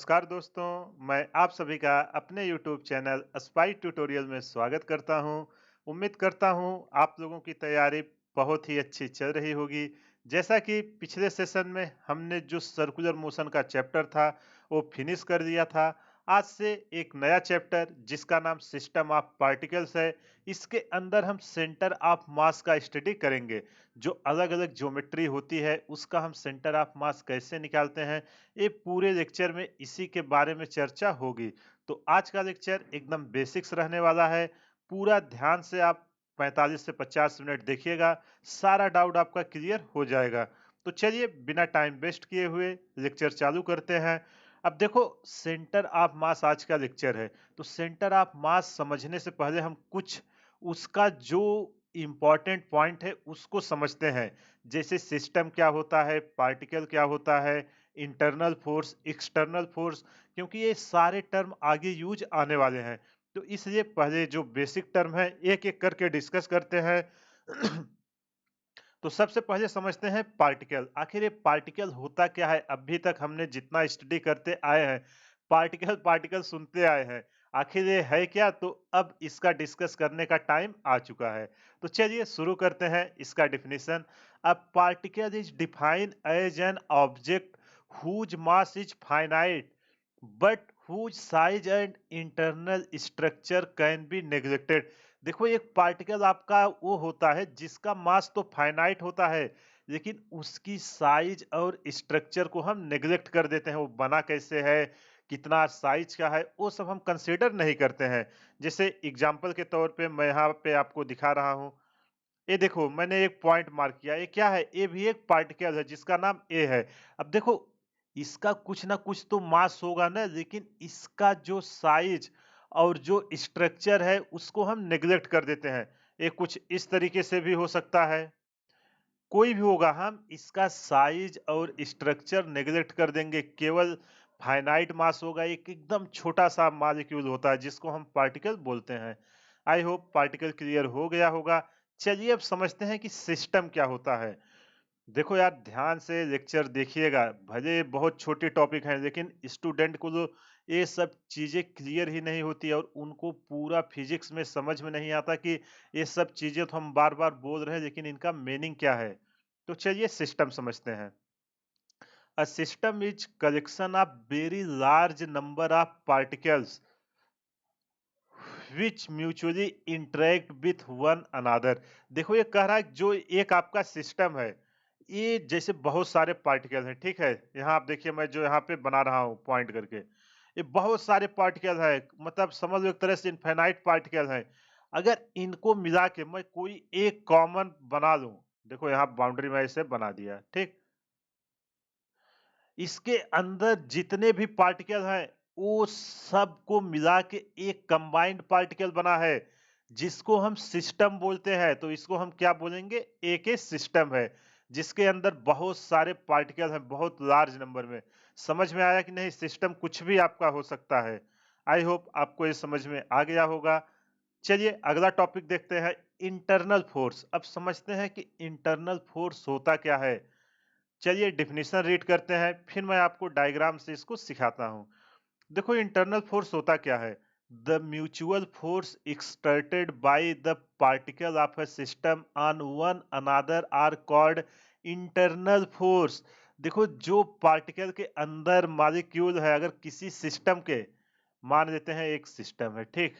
नमस्कार दोस्तों, मैं आप सभी का अपने YouTube चैनल स्पाई ट्यूटोरियल में स्वागत करता हूं। उम्मीद करता हूं आप लोगों की तैयारी बहुत ही अच्छी चल रही होगी। जैसा कि पिछले सेशन में हमने जो सर्कुलर मोशन का चैप्टर था, वो फिनिश कर दिया था। आज से एक नया चैप्टर जिसका नाम सिस्टम ऑफ पार्टिकल्स है, इसके अंदर हम सेंटर ऑफ मास का स्टडी करेंगे। जो अलग-अलग ज्योमेट्री होती है, उसका हम सेंटर ऑफ मास कैसे निकालते हैं, ये पूरे लेक्चर में इसी के बारे में चर्चा होगी। तो आज का लेक्चर एकदम बेसिक्स रहने वाला है। पूरा ध्यान से आप 45 से 50 मिनट देखिएगा, सारा डाउट आपका क्लियर हो जाएगा। तो चलिए बिना टाइम वेस्ट किए हुए लेक्चर चालू करते हैं। अब देखो, सेंटर ऑफ मास आज का लेक्चर है। तो सेंटर ऑफ मास समझने से पहले हम कुछ उसका जो इम्पोर्टेंट पॉइंट है उसको समझते हैं। जैसे सिस्टम क्या होता है, पार्टिकल क्या होता है, इंटरनल फोर्स, एक्सटर्नल फोर्स, क्योंकि ये सारे टर्म आगे यूज आने वाले हैं। तो इसलिए पहले जो बेसिक टर्म है एक-एक करके डिस्कस करते हैं। तो सबसे पहले समझते हैं पार्टिकल। आखिर ये पार्टिकल होता क्या है? अभी तक हमने जितना स्टडी करते आए हैं, पार्टिकल पार्टिकल सुनते आए हैं। आखिर ये है क्या? तो अब इसका डिस्कस करने का टाइम आ चुका है। तो चलिए शुरू करते हैं इसका definition. A particle is defined as an object whose mass is finite but whose size and internal structure can be neglected। देखो, एक पार्टिकल आपका वो होता है जिसका मास तो फाइनाइट होता है, लेकिन उसकी साइज और स्ट्रक्चर को हम नेग्लेक्ट कर देते हैं। वो बना कैसे है, कितना साइज का है, वो सब हम कंसीडर नहीं करते हैं। जैसे एग्जांपल के तौर पे मैं यहाँ पे आपको दिखा रहा हूँ। ये देखो, मैंने एक पॉइंट मार्क किया। ये क्या है? ये भी एक पार्टिकल है जिसका नाम ए है। अब देखो, इसका कुछ ना कुछ तो मास होगा ना, लेकिन इसका जो साइज और जो स्ट्रक्चर है उसको हम नेग्लेक्ट कर देते हैं। ये कुछ इस तरीके से भी हो सकता है, कोई भी होगा, हम इसका साइज और स्ट्रक्चर नेग्लेक्ट कर देंगे। केवल फाइनाइट मास होगा, एक एकदम छोटा सा मॉलिक्यूल होता है जिसको हम पार्टिकल बोलते हैं। आई होप पार्टिकल क्लियर हो गया होगा। चलिए अब समझते हैं कि सिस्टम क्या होता है। देखो यार, ध्यान से लेक्चर देखिएगा। भले बहुत छोटे टॉपिक हैं, लेकिन स्टूडेंट को तो ये सब चीजें क्लियर ही नहीं होती और उनको पूरा फिजिक्स में समझ में नहीं आता कि ये सब चीजें तो हम बार बार बोल रहे हैं, लेकिन इनका मीनिंग क्या है। तो चलिए सिस्टम समझते हैं। A system is collection of very large number of particles which mutually interact with one another. देखो, ये कह रहा है जो एक आपका सिस्टम है, ये जैसे बहुत सारे पार्टिकल हैं, ठीक है। यहाँ आप देखिए, मैं जो यहाँ पे बना रहा हूँ पॉइंट करके, ये बहुत सारे पार्टिकल है, मतलब समझ लो एक तरह से इनफाइनाइट पार्टिकल हैं। अगर इनको मिला के मैं कोई एक कॉमन बना लूं, देखो यहाँ बाउंड्री में ऐसे बना दिया, ठीक। इसके अंदर जितने भी पार्टिकल हैं, वो सबको मिला के एक कंबाइंड पार्टिकल बना है, जिसको हम सिस्टम बोलते हैं। तो इसको हम क्या बोलेंगे? एक ही सिस्टम है, जिसके अंदर बहुत सारे पार्टिकल हैं, बहुत लार्ज नंबर में। समझ में आया कि नहीं? सिस्टम कुछ भी आपका हो सकता है। आई होप आपको ये समझ में आ गया होगा। चलिए अगला टॉपिक देखते हैं, इंटरनल फोर्स। अब समझते हैं कि इंटरनल फोर्स होता क्या है। चलिए डेफिनेशन रीड करते हैं, फिर मैं आपको डायग्राम से इसको सिखाता हूँ। देखो, इंटरनल फोर्स होता क्या है? The mutual force exerted by the particle of a system on one another are called internal force. देखो, जो पार्टिकल के अंदर मॉलिक्यूल है, अगर किसी सिस्टम के, मान लेते हैं एक सिस्टम है, ठीक,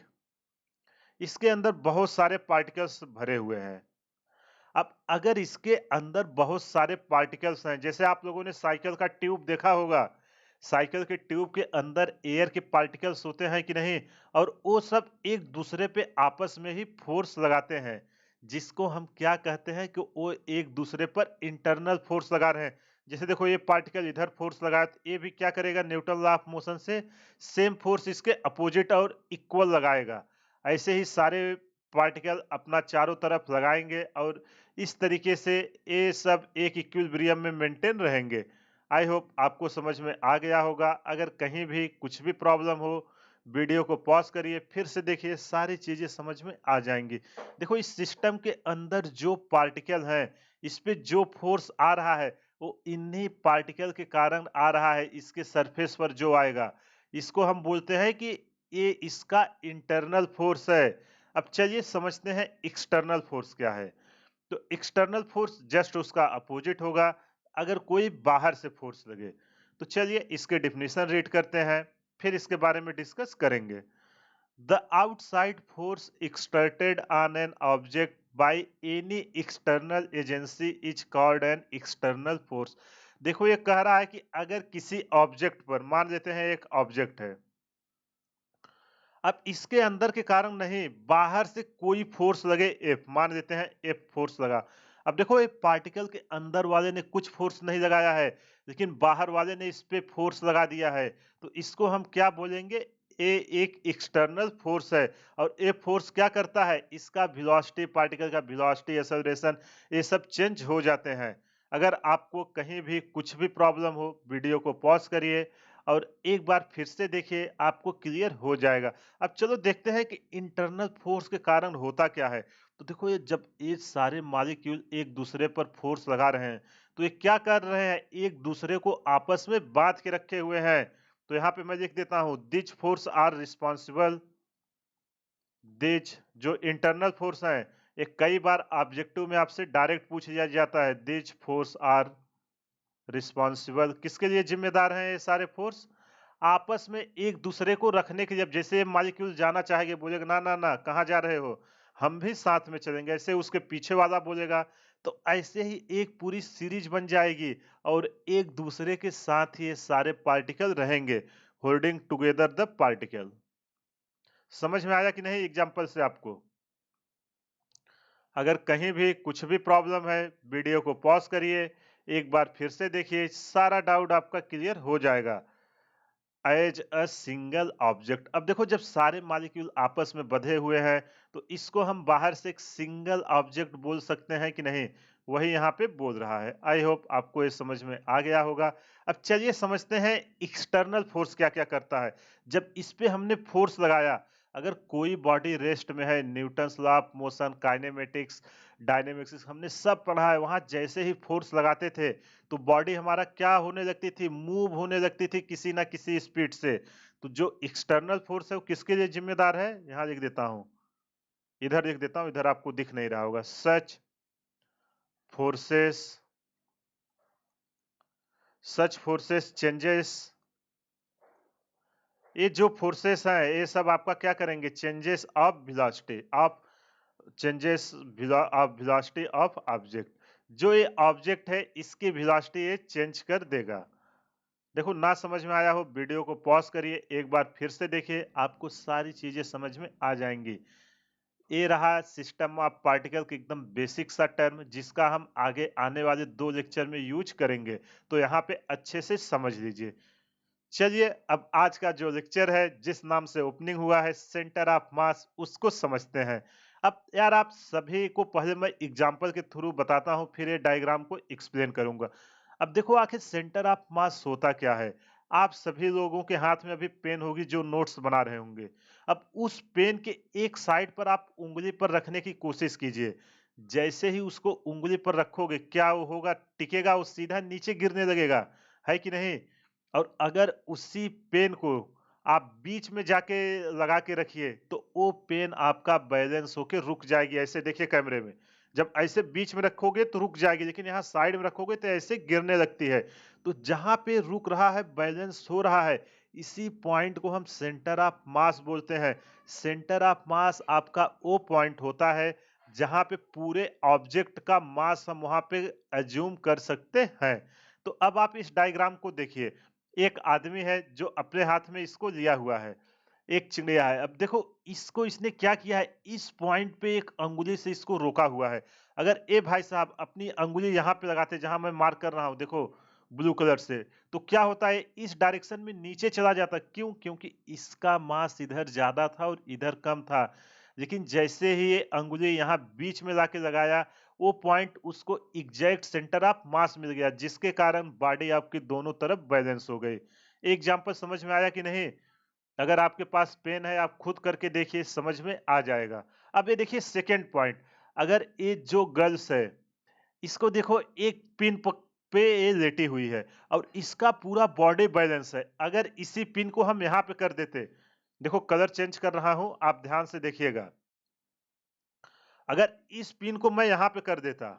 इसके अंदर बहुत सारे पार्टिकल्स भरे हुए हैं। अब अगर इसके अंदर बहुत सारे पार्टिकल्स हैं, जैसे आप लोगों ने साइकिल का ट्यूब देखा होगा, साइकिल के ट्यूब के अंदर एयर के पार्टिकल्स होते हैं कि नहीं, और वो सब एक दूसरे पे आपस में ही फोर्स लगाते हैं, जिसको हम क्या कहते हैं कि वो एक दूसरे पर इंटरनल फोर्स लगा रहे हैं। जैसे देखो, ये पार्टिकल इधर फोर्स लगाया, तो ये भी क्या करेगा? न्यूटन लॉ ऑफ मोशन से सेम फोर्स इसके अपोजिट और इक्वल लगाएगा। ऐसे ही सारे पार्टिकल अपना चारों तरफ लगाएंगे और इस तरीके से ये सब एक इक्विलिब्रियम में मेंटेन रहेंगे। आई होप आपको समझ में आ गया होगा। अगर कहीं भी कुछ भी प्रॉब्लम हो, वीडियो को पॉज करिए, फिर से देखिए, सारी चीजें समझ में आ जाएंगी। देखो, इस सिस्टम के अंदर जो पार्टिकल हैं, इस पे जो फोर्स आ रहा है, वो इन्हीं पार्टिकल के कारण आ रहा है, इसके सरफेस पर जो आएगा, इसको हम बोलते हैं कि ये इसका इंटरनल फोर्स है। अब चलिए समझते हैं एक्सटर्नल फोर्स क्या है। तो एक्सटर्नल फोर्स जस्ट उसका अपोजिट होगा, अगर कोई बाहर से फोर्स लगे। तो चलिए इसके डिफिनीशन रीड करते हैं, फिर इसके बारे में डिस्कस करेंगे। The outside force exerted on an object by any external agency is called an external force. देखो ये कह रहा है कि अगर किसी ऑब्जेक्ट पर, मान लेते हैं एक ऑब्जेक्ट है, अब इसके अंदर के कारण नहीं, बाहर से कोई फोर्स लगे, एफ मान लेते हैं, एफ फोर्स लगा। अब देखो ये पार्टिकल के अंदर वाले ने कुछ फोर्स नहीं लगाया है, लेकिन बाहर वाले ने इस पे फोर्स लगा दिया है, तो इसको हम क्या बोलेंगे? ए एक एक्सटर्नल फोर्स है। और ए फोर्स क्या करता है? इसका वेलोसिटी, पार्टिकल का वेलोसिटी, एक्सेलरेशन, ये सब चेंज हो जाते हैं। अगर आपको कहीं भी कुछ भी प्रॉब्लम हो, वीडियो को पॉज करिए और एक बार फिर से देखिए, आपको क्लियर हो जाएगा। अब चलो देखते हैं कि इंटरनल फोर्स के कारण होता क्या है। तो देखो ये जब ये सारे मॉलिक्यूल एक दूसरे पर फोर्स लगा रहे हैं, तो ये क्या कर रहे हैं? एक दूसरे को आपस में बांध के रखे हुए हैं। तो यहाँ पे मैं लिख देता हूं, this force are responsible, this जो इंटरनल फोर्स है, ये कई बार ऑब्जेक्टिव में आपसे डायरेक्ट पूछ लिया जाता है, दिस फोर्स आर रिस्पॉन्सिबल, किसके लिए जिम्मेदार हैं ये सारे फोर्स? आपस में एक दूसरे को रखने के लिए। अब जैसे मॉलिक्यूल जाना चाहेंगे, बोलेगा ना ना ना, कहाँ जा रहे हो, हम भी साथ में चलेंगे, ऐसे उसके पीछे वाला बोलेगा। तो ऐसे ही एक पूरी सीरीज बन जाएगी और एक दूसरे के साथ ये सारे पार्टिकल रहेंगे, होल्डिंग टुगेदर द पार्टिकल। समझ में आया कि नहीं एग्जाम्पल से आपको? अगर कहीं भी कुछ भी प्रॉब्लम है, वीडियो को पॉज करिए, एक बार फिर से देखिए, सारा डाउट आपका क्लियर हो जाएगा। एज अ सिंगल ऑब्जेक्ट, अब देखो जब सारे मॉलिक्यूल आपस में बंधे हुए हैं, तो इसको हम बाहर से एक सिंगल ऑब्जेक्ट बोल सकते हैं कि नहीं? वही यहाँ पे बोल रहा है। आई होप आपको ये समझ में आ गया होगा। अब चलिए समझते हैं एक्सटर्नल फोर्स क्या क्या करता है। जब इस पे हमने फोर्स लगाया, अगर कोई बॉडी रेस्ट में है, Newton's law of motion, kinematics, dynamics हमने सब पढ़ा है, वहां जैसे ही फोर्स लगाते थे, तो बॉडी हमारा क्या होने लगती थी? मूव होने लगती थी किसी ना किसी स्पीड से। तो जो एक्सटर्नल फोर्स है वो किसके लिए जिम्मेदार है? यहां लिख देता हूं, इधर लिख देता हूं, इधर आपको दिख नहीं रहा होगा। फोर्सेस सच फोर्सेस चेंजेस, ये जो फोर्सेस हैं ये सब आपका क्या करेंगे? Changes of velocity of, changes of velocity of object. जो ये ऑब्जेक्ट है इसकी वेलोसिटी ये चेंज कर देगा। देखो ना समझ में आया हो, वीडियो को पॉज करिए, एक बार फिर से देखिए, आपको सारी चीजें समझ में आ जाएंगी। ये रहा सिस्टम ऑफ पार्टिकल की एकदम बेसिक सा टर्म, जिसका हम आगे आने वाले 2 लेक्चर में यूज करेंगे, तो यहाँ पे अच्छे से समझ लीजिए। चलिए अब आज का जो लेक्चर है, जिस नाम से ओपनिंग हुआ है, सेंटर ऑफ मास, उसको समझते हैं। अब यार आप सभी को पहले मैं एग्जांपल के थ्रू बताता हूं, फिर ये डायग्राम को एक्सप्लेन करूंगा। अब देखो आखिर सेंटर ऑफ मास होता क्या है। आप सभी लोगों के हाथ में अभी पेन होगी जो नोट्स बना रहे होंगे। अब उस पेन के एक साइड पर आप उंगली पर रखने की कोशिश कीजिए। जैसे ही उसको उंगली पर रखोगे, क्या वो होगा? टिकेगा? वो सीधा नीचे गिरने लगेगा, है कि नहीं? और अगर उसी पेन को आप बीच में जाके लगा के रखिए, तो वो पेन आपका बैलेंस होके रुक जाएगी। ऐसे देखिए कैमरे में, जब ऐसे बीच में रखोगे तो रुक जाएगी, लेकिन यहाँ साइड में रखोगे तो ऐसे गिरने लगती है। तो जहां पे रुक रहा है, बैलेंस हो रहा है, इसी पॉइंट को हम सेंटर ऑफ मास बोलते हैं। सेंटर ऑफ मास आपका वो पॉइंट होता है जहां पे पूरे ऑब्जेक्ट का मास हम वहां पे एज्यूम कर सकते हैं। तो अब आप इस डायग्राम को देखिए, एक आदमी है जो अपने हाथ में इसको लिया हुआ है, एक चिड़िया है। अब देखो इसको इसने क्या किया है, इस पॉइंट पे एक अंगुली से इसको रोका हुआ है। अगर ए भाई साहब अपनी अंगुली यहाँ पे लगाते जहां मैं मार्क कर रहा हूं, देखो ब्लू कलर से, तो क्या होता है? इस डायरेक्शन में नीचे चला जाता। क्यों? क्योंकि इसका मास इधर ज्यादा था और इधर कम था। लेकिन जैसे ही ये अंगुली यहाँ बीच में लाके लगाया, वो पॉइंट उसको एग्जैक्ट सेंटर ऑफ मास मिल गया, जिसके कारण बॉडी आपकी दोनों तरफ बैलेंस हो गई। एग्जाम्पल समझ में आया कि नहीं? अगर आपके पास पेन है, आप खुद करके देखिए, समझ में आ जाएगा। अब ये देखिए सेकेंड पॉइंट, अगर ये जो गर्ल्स है, इसको देखो एक पिन पे ये लेटी हुई है और इसका पूरा बॉडी बैलेंस है। अगर इसी पिन को हम यहाँ पे कर देते, देखो कलर चेंज कर रहा हूं, आप ध्यान से देखिएगा। अगर इस पिन को मैं यहाँ पे कर देता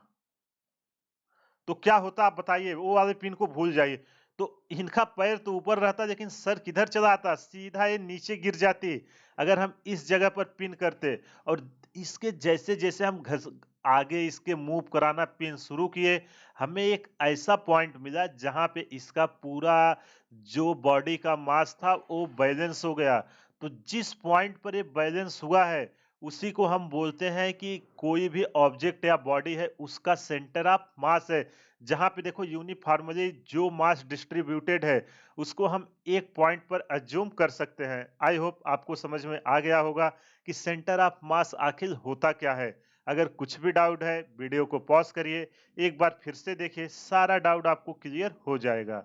तो क्या होता आप बताइए? वो वाले पिन को भूल जाइए। तो इनका पैर तो ऊपर रहता लेकिन सर किधर चला आता? सीधा ये नीचे गिर जाती। अगर हम इस जगह पर पिन करते और इसके जैसे-जैसे हम घस आगे इसके मूव कराना पिन शुरू किए, हमें एक ऐसा पॉइंट मिला जहाँ पे इसका पूरा जो बॉडी का मास था वो बैलेंस हो गया। तो जिस पॉइंट पर ये बैलेंस हुआ है, उसी को हम बोलते हैं कि कोई भी ऑब्जेक्ट या बॉडी है उसका सेंटर ऑफ मास है। जहाँ पे देखो यूनिफॉर्मली जो मास डिस्ट्रीब्यूटेड है उसको हम एक पॉइंट पर अज्यूम कर सकते हैं। आई होप आपको समझ में आ गया होगा कि सेंटर ऑफ मास आखिर होता क्या है। अगर कुछ भी डाउट है वीडियो को पॉज करिए, एक बार फिर से देखिए, सारा डाउट आपको क्लियर हो जाएगा।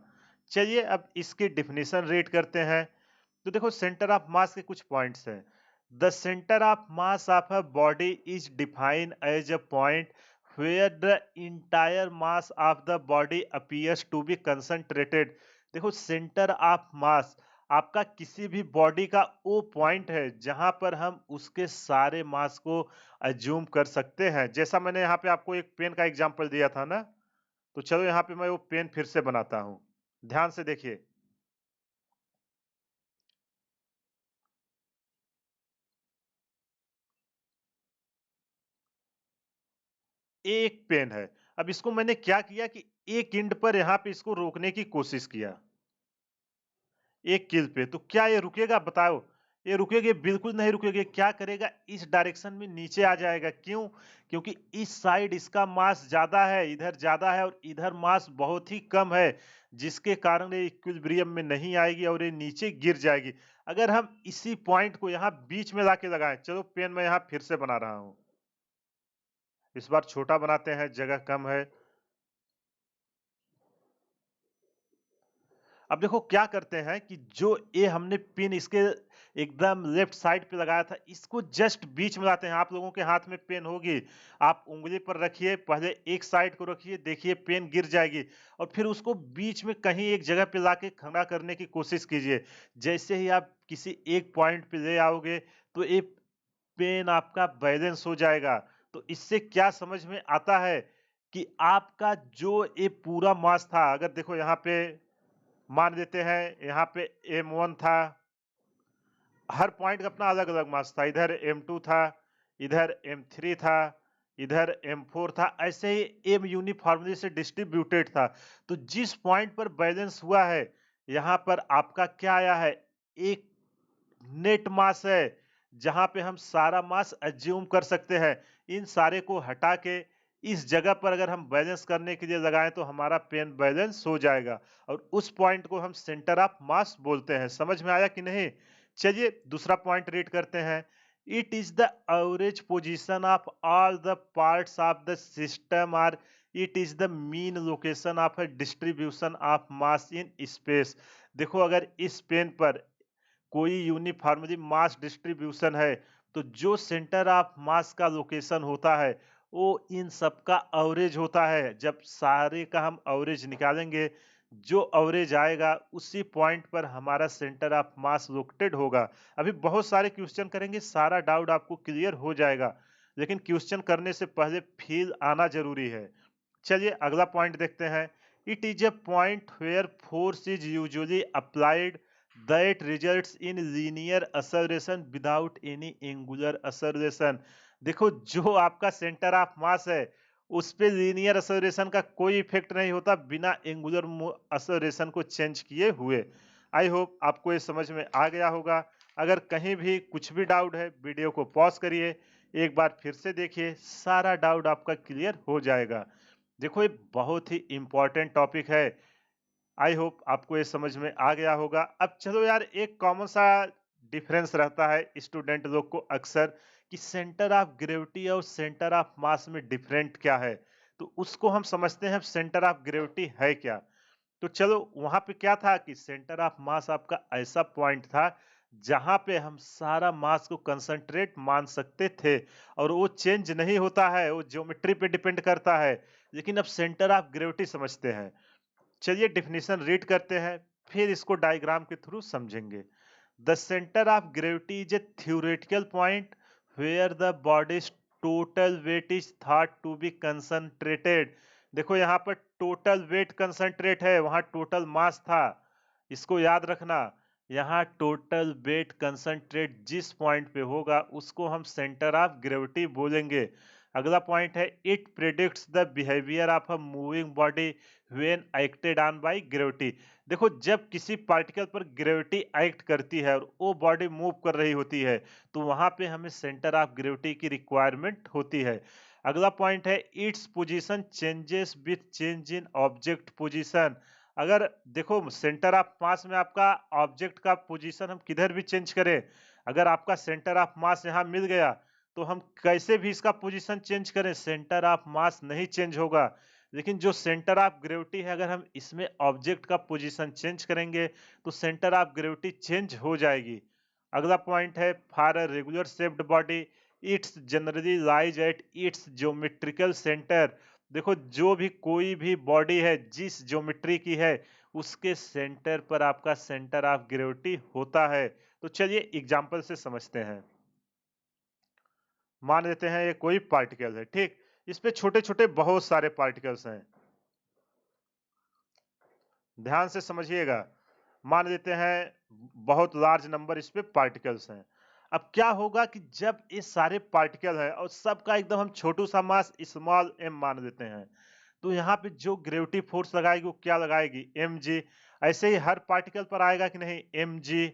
चलिए अब इसकी डिफिनीशन रीड करते हैं। तो देखो सेंटर ऑफ मास के कुछ पॉइंट्स हैं। The centre of mass of a body is defined as a point where the entire mass of the body appears to be concentrated। देखो सेंटर ऑफ मास आपका किसी भी बॉडी का वो पॉइंट है जहां पर हम उसके सारे मास को अज्यूम कर सकते हैं। जैसा मैंने यहाँ पे आपको एक पेन का एग्जांपल दिया था ना, तो चलो यहाँ पे मैं वो पेन फिर से बनाता हूँ। ध्यान से देखिए, एक पेन है। अब इसको मैंने क्या किया कि एक एंड पर यहाँ पे इसको रोकने की कोशिश किया, एक कील पे। तो क्या ये रुकेगा बताओ? ये रुकेगा? बिल्कुल नहीं रुकेगा। क्या करेगा? इस डायरेक्शन में नीचे आ जाएगा। क्यों? क्योंकि इस साइड इसका मास ज्यादा है, इधर ज्यादा है और इधर मास बहुत ही कम है, जिसके कारण ये इक्विलिब्रियम में नहीं आएगी और ये नीचे गिर जाएगी। अगर हम इसी पॉइंट को यहाँ बीच में लाके लगाएं, चलो पेन मैं यहाँ फिर से बना रहा हूँ, इस बार छोटा बनाते हैं, जगह कम है। अब देखो क्या करते हैं कि जो ये हमने पिन इसके एकदम लेफ्ट साइड पे लगाया था, इसको जस्ट बीच में लाते हैं। आप लोगों के हाथ में पेन होगी, आप उंगली पर रखिए, पहले एक साइड को रखिए, देखिए पेन गिर जाएगी और फिर उसको बीच में कहीं एक जगह पे लाके खड़ा करने की कोशिश कीजिए। जैसे ही आप किसी एक पॉइंट पे ले आओगे तो ये पेन आपका बैलेंस हो जाएगा। तो इससे क्या समझ में आता है कि आपका जो ये पूरा मास था, अगर देखो यहाँ पे मान लेते हैं यहाँ पे M1 था, हर पॉइंट का अपना अलग अलग मास था। इधर M2 था, इधर M3 था, इधर M4 था, ऐसे ही M यूनिफॉर्मली से डिस्ट्रीब्यूटेड था। तो जिस पॉइंट पर बैलेंस हुआ है, यहाँ पर आपका क्या आया है? एक नेट मास है जहां पे हम सारा मास अज्यूम कर सकते हैं। इन सारे को हटा के इस जगह पर अगर हम बैलेंस करने के लिए लगाएं तो हमारा पेन बैलेंस हो जाएगा और उस पॉइंट को हम सेंटर ऑफ मास बोलते हैं। समझ में आया कि नहीं? चलिए दूसरा पॉइंट रीड करते हैं। It is the average position of all the parts of the system और it is the mean location of a distribution of mass in space. देखो अगर इस पेन पर कोई यूनिफॉर्मली मास डिस्ट्रीब्यूशन है तो जो सेंटर ऑफ मास का लोकेशन होता है वो इन सब का एवरेज होता है। जब सारे का हम एवरेज निकालेंगे, जो एवरेज आएगा उसी पॉइंट पर हमारा सेंटर ऑफ मास लोकेटेड होगा। अभी बहुत सारे क्वेश्चन करेंगे, सारा डाउट आपको क्लियर हो जाएगा, लेकिन क्वेश्चन करने से पहले फील आना जरूरी है। चलिए अगला पॉइंट देखते हैं। It is a point where force is usually applied that results in linear acceleration without any angular acceleration। देखो जो आपका सेंटर ऑफ मास है उस पे लीनियर acceleration का कोई इफेक्ट नहीं होता बिना एंगुलर acceleration को चेंज किए हुए। आई होप आपको ये समझ में आ गया होगा। अगर कहीं भी कुछ भी डाउट है वीडियो को पॉज करिए, एक बार फिर से देखिए, सारा डाउट आपका क्लियर हो जाएगा। देखो ये बहुत ही इंपॉर्टेंट टॉपिक है। आई होप आपको ये समझ में आ गया होगा। अब चलो यार, एक कॉमन सा डिफरेंस रहता है स्टूडेंट लोग को अक्सर कि सेंटर ऑफ ग्रेविटी और सेंटर ऑफ मास में डिफरेंट क्या है, तो उसको हम समझते हैं सेंटर ऑफ ग्रेविटी है क्या। तो चलो वहां पे क्या था कि सेंटर ऑफ मास आपका ऐसा पॉइंट था जहां पे हम सारा मास को कंसंट्रेट मान सकते थे और वो चेंज नहीं होता है, वो ज्योमेट्री पे डिपेंड करता है। लेकिन अब सेंटर ऑफ ग्रेविटी समझते हैं। चलिए डेफिनेशन रीड करते हैं, फिर इसको डायग्राम के थ्रू समझेंगे। The centre of gravity is a theoretical point where the body's total weight is thought to be concentrated। देखो यहाँ पर टोटल वेट कंसंट्रेट है, वहां टोटल मास था। इसको याद रखना, यहाँ टोटल वेट कंसंट्रेट जिस पॉइंट पे होगा उसको हम सेंटर ऑफ ग्रेविटी बोलेंगे। अगला पॉइंट है, it predicts the behaviour of a moving body when acted on by gravity. देखो जब किसी पार्टिकल पर ग्रेविटी एक्ट करती है और वो बॉडी मूव कर रही होती है तो वहां पे हमें सेंटर ऑफ ग्रेविटी की रिक्वायरमेंट होती है। अगला पॉइंट है, its position changes with change in object position. अगर देखो सेंटर ऑफ मास में आपका ऑब्जेक्ट का पोजीशन हम किधर भी चेंज करें, अगर आपका सेंटर ऑफ मास यहाँ मिल गया तो हम कैसे भी इसका पोजीशन चेंज करें, सेंटर ऑफ मास नहीं चेंज होगा। लेकिन जो सेंटर ऑफ ग्रेविटी है, अगर हम इसमें ऑब्जेक्ट का पोजीशन चेंज करेंगे तो सेंटर ऑफ ग्रेविटी चेंज हो जाएगी। अगला पॉइंट है, for a regular shaped body it's generally lies at its geometrical centre. देखो जो भी कोई भी बॉडी है जिस ज्योमेट्री की है उसके सेंटर पर आपका सेंटर ऑफ ग्रेविटी होता है। तो चलिए एग्जांपल से समझते हैं। मान लेते हैं ये कोई पार्टिकल है, ठीक, इस पे छोटे छोटे बहुत सारे पार्टिकल्स हैं, ध्यान से समझिएगा। मान लेते हैं बहुत लार्ज नंबर इस पे पार्टिकल्स हैं। अब क्या होगा कि जब ये सारे पार्टिकल है और सबका एकदम हम छोटू सा मास स्मॉल m मान लेते हैं, तो यहाँ पे जो ग्रेविटी फोर्स लगाएगी वो क्या लगाएगी, mg। ऐसे ही हर पार्टिकल पर आएगा कि नहीं, mg।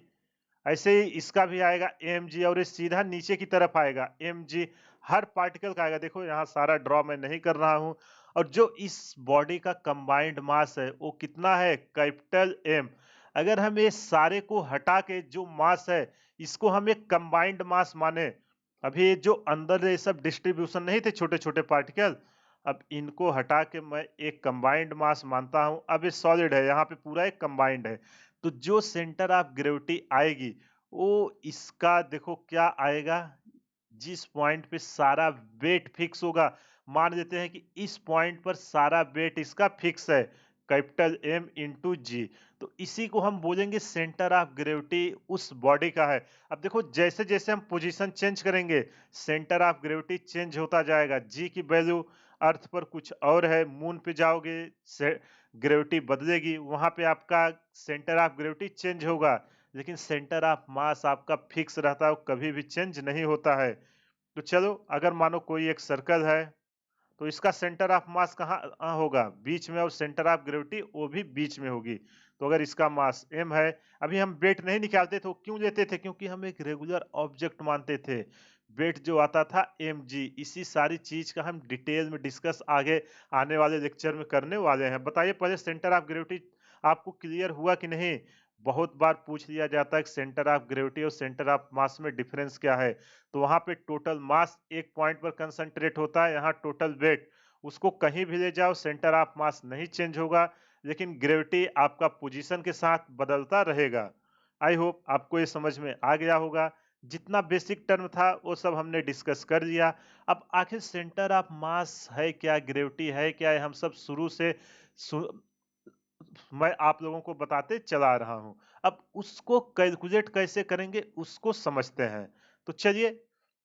ऐसे ही इसका भी आएगा mg और ये सीधा नीचे की तरफ आएगा mg। हर पार्टिकल का आएगा। देखो यहाँ सारा ड्रॉ मैं नहीं कर रहा हूं। और जो इस बॉडी का कंबाइंड मास है वो कितना है, कैपिटल M। अगर हम ये सारे को हटा के जो मास है इसको हम एक कंबाइंड मास माने, अभी ये जो अंदर ये सब डिस्ट्रीब्यूशन नहीं थे छोटे छोटे पार्टिकल, अब इनको हटा के मैं एक कंबाइंड मास मानता हूं। अब ये सॉलिड है, यहाँ पे पूरा एक कंबाइंड है, तो जो सेंटर ऑफ ग्रेविटी आएगी वो इसका देखो क्या आएगा, जिस पॉइंट पे सारा वेट फिक्स होगा। मान लेते हैं कि इस पॉइंट पर सारा वेट इसका फिक्स है, कैपिटल M इंटू जी। तो इसी को हम बोलेंगे सेंटर ऑफ ग्रेविटी उस बॉडी का है। अब देखो जैसे जैसे हम पोजीशन चेंज करेंगे सेंटर ऑफ ग्रेविटी चेंज होता जाएगा। जी की वैल्यू अर्थ पर कुछ और है, मून पे जाओगे ग्रेविटी बदलेगी, वहां पे आपका सेंटर ऑफ ग्रेविटी चेंज होगा। लेकिन सेंटर ऑफ मास आपका फिक्स रहता है, वो कभी भी चेंज नहीं होता है। तो चलो अगर मानो कोई एक सर्कल है तो इसका सेंटर ऑफ मास कहाँ होगा, बीच में, और सेंटर ऑफ ग्रेविटी वो भी बीच में होगी। तो अगर इसका मास m है, अभी हम वेट नहीं निकालते थे, क्यों लेते थे, क्योंकि हम एक रेगुलर ऑब्जेक्ट मानते थे। वेट जो आता था mg। इसी सारी चीज का हम डिटेल में डिस्कस आगे आने वाले लेक्चर में करने वाले हैं। बताइए पहले सेंटर ऑफ ग्रेविटी आपको क्लियर हुआ कि नहीं। बहुत बार पूछ लिया जाता है कि सेंटर ऑफ ग्रेविटी और सेंटर ऑफ मास में डिफरेंस क्या है। तो वहां पे टोटल मास एक पॉइंट पर कंसंट्रेट होता है, यहाँ टोटल वेट, उसको कहीं भी ले जाओ सेंटर ऑफ मास नहीं चेंज होगा, लेकिन ग्रेविटी आपका पोजीशन के साथ बदलता रहेगा। आई होप आपको ये समझ में आ गया होगा। जितना बेसिक टर्म था वो सब हमने डिस्कस कर लिया। अब आखिर सेंटर ऑफ मास है क्या, ग्रेविटी है क्या, ये हम सब शुरू से मैं आप लोगों को बताते चला रहा हूं। अब उसको कैलकुलेट कैसे करेंगे उसको समझते हैं। तो चलिए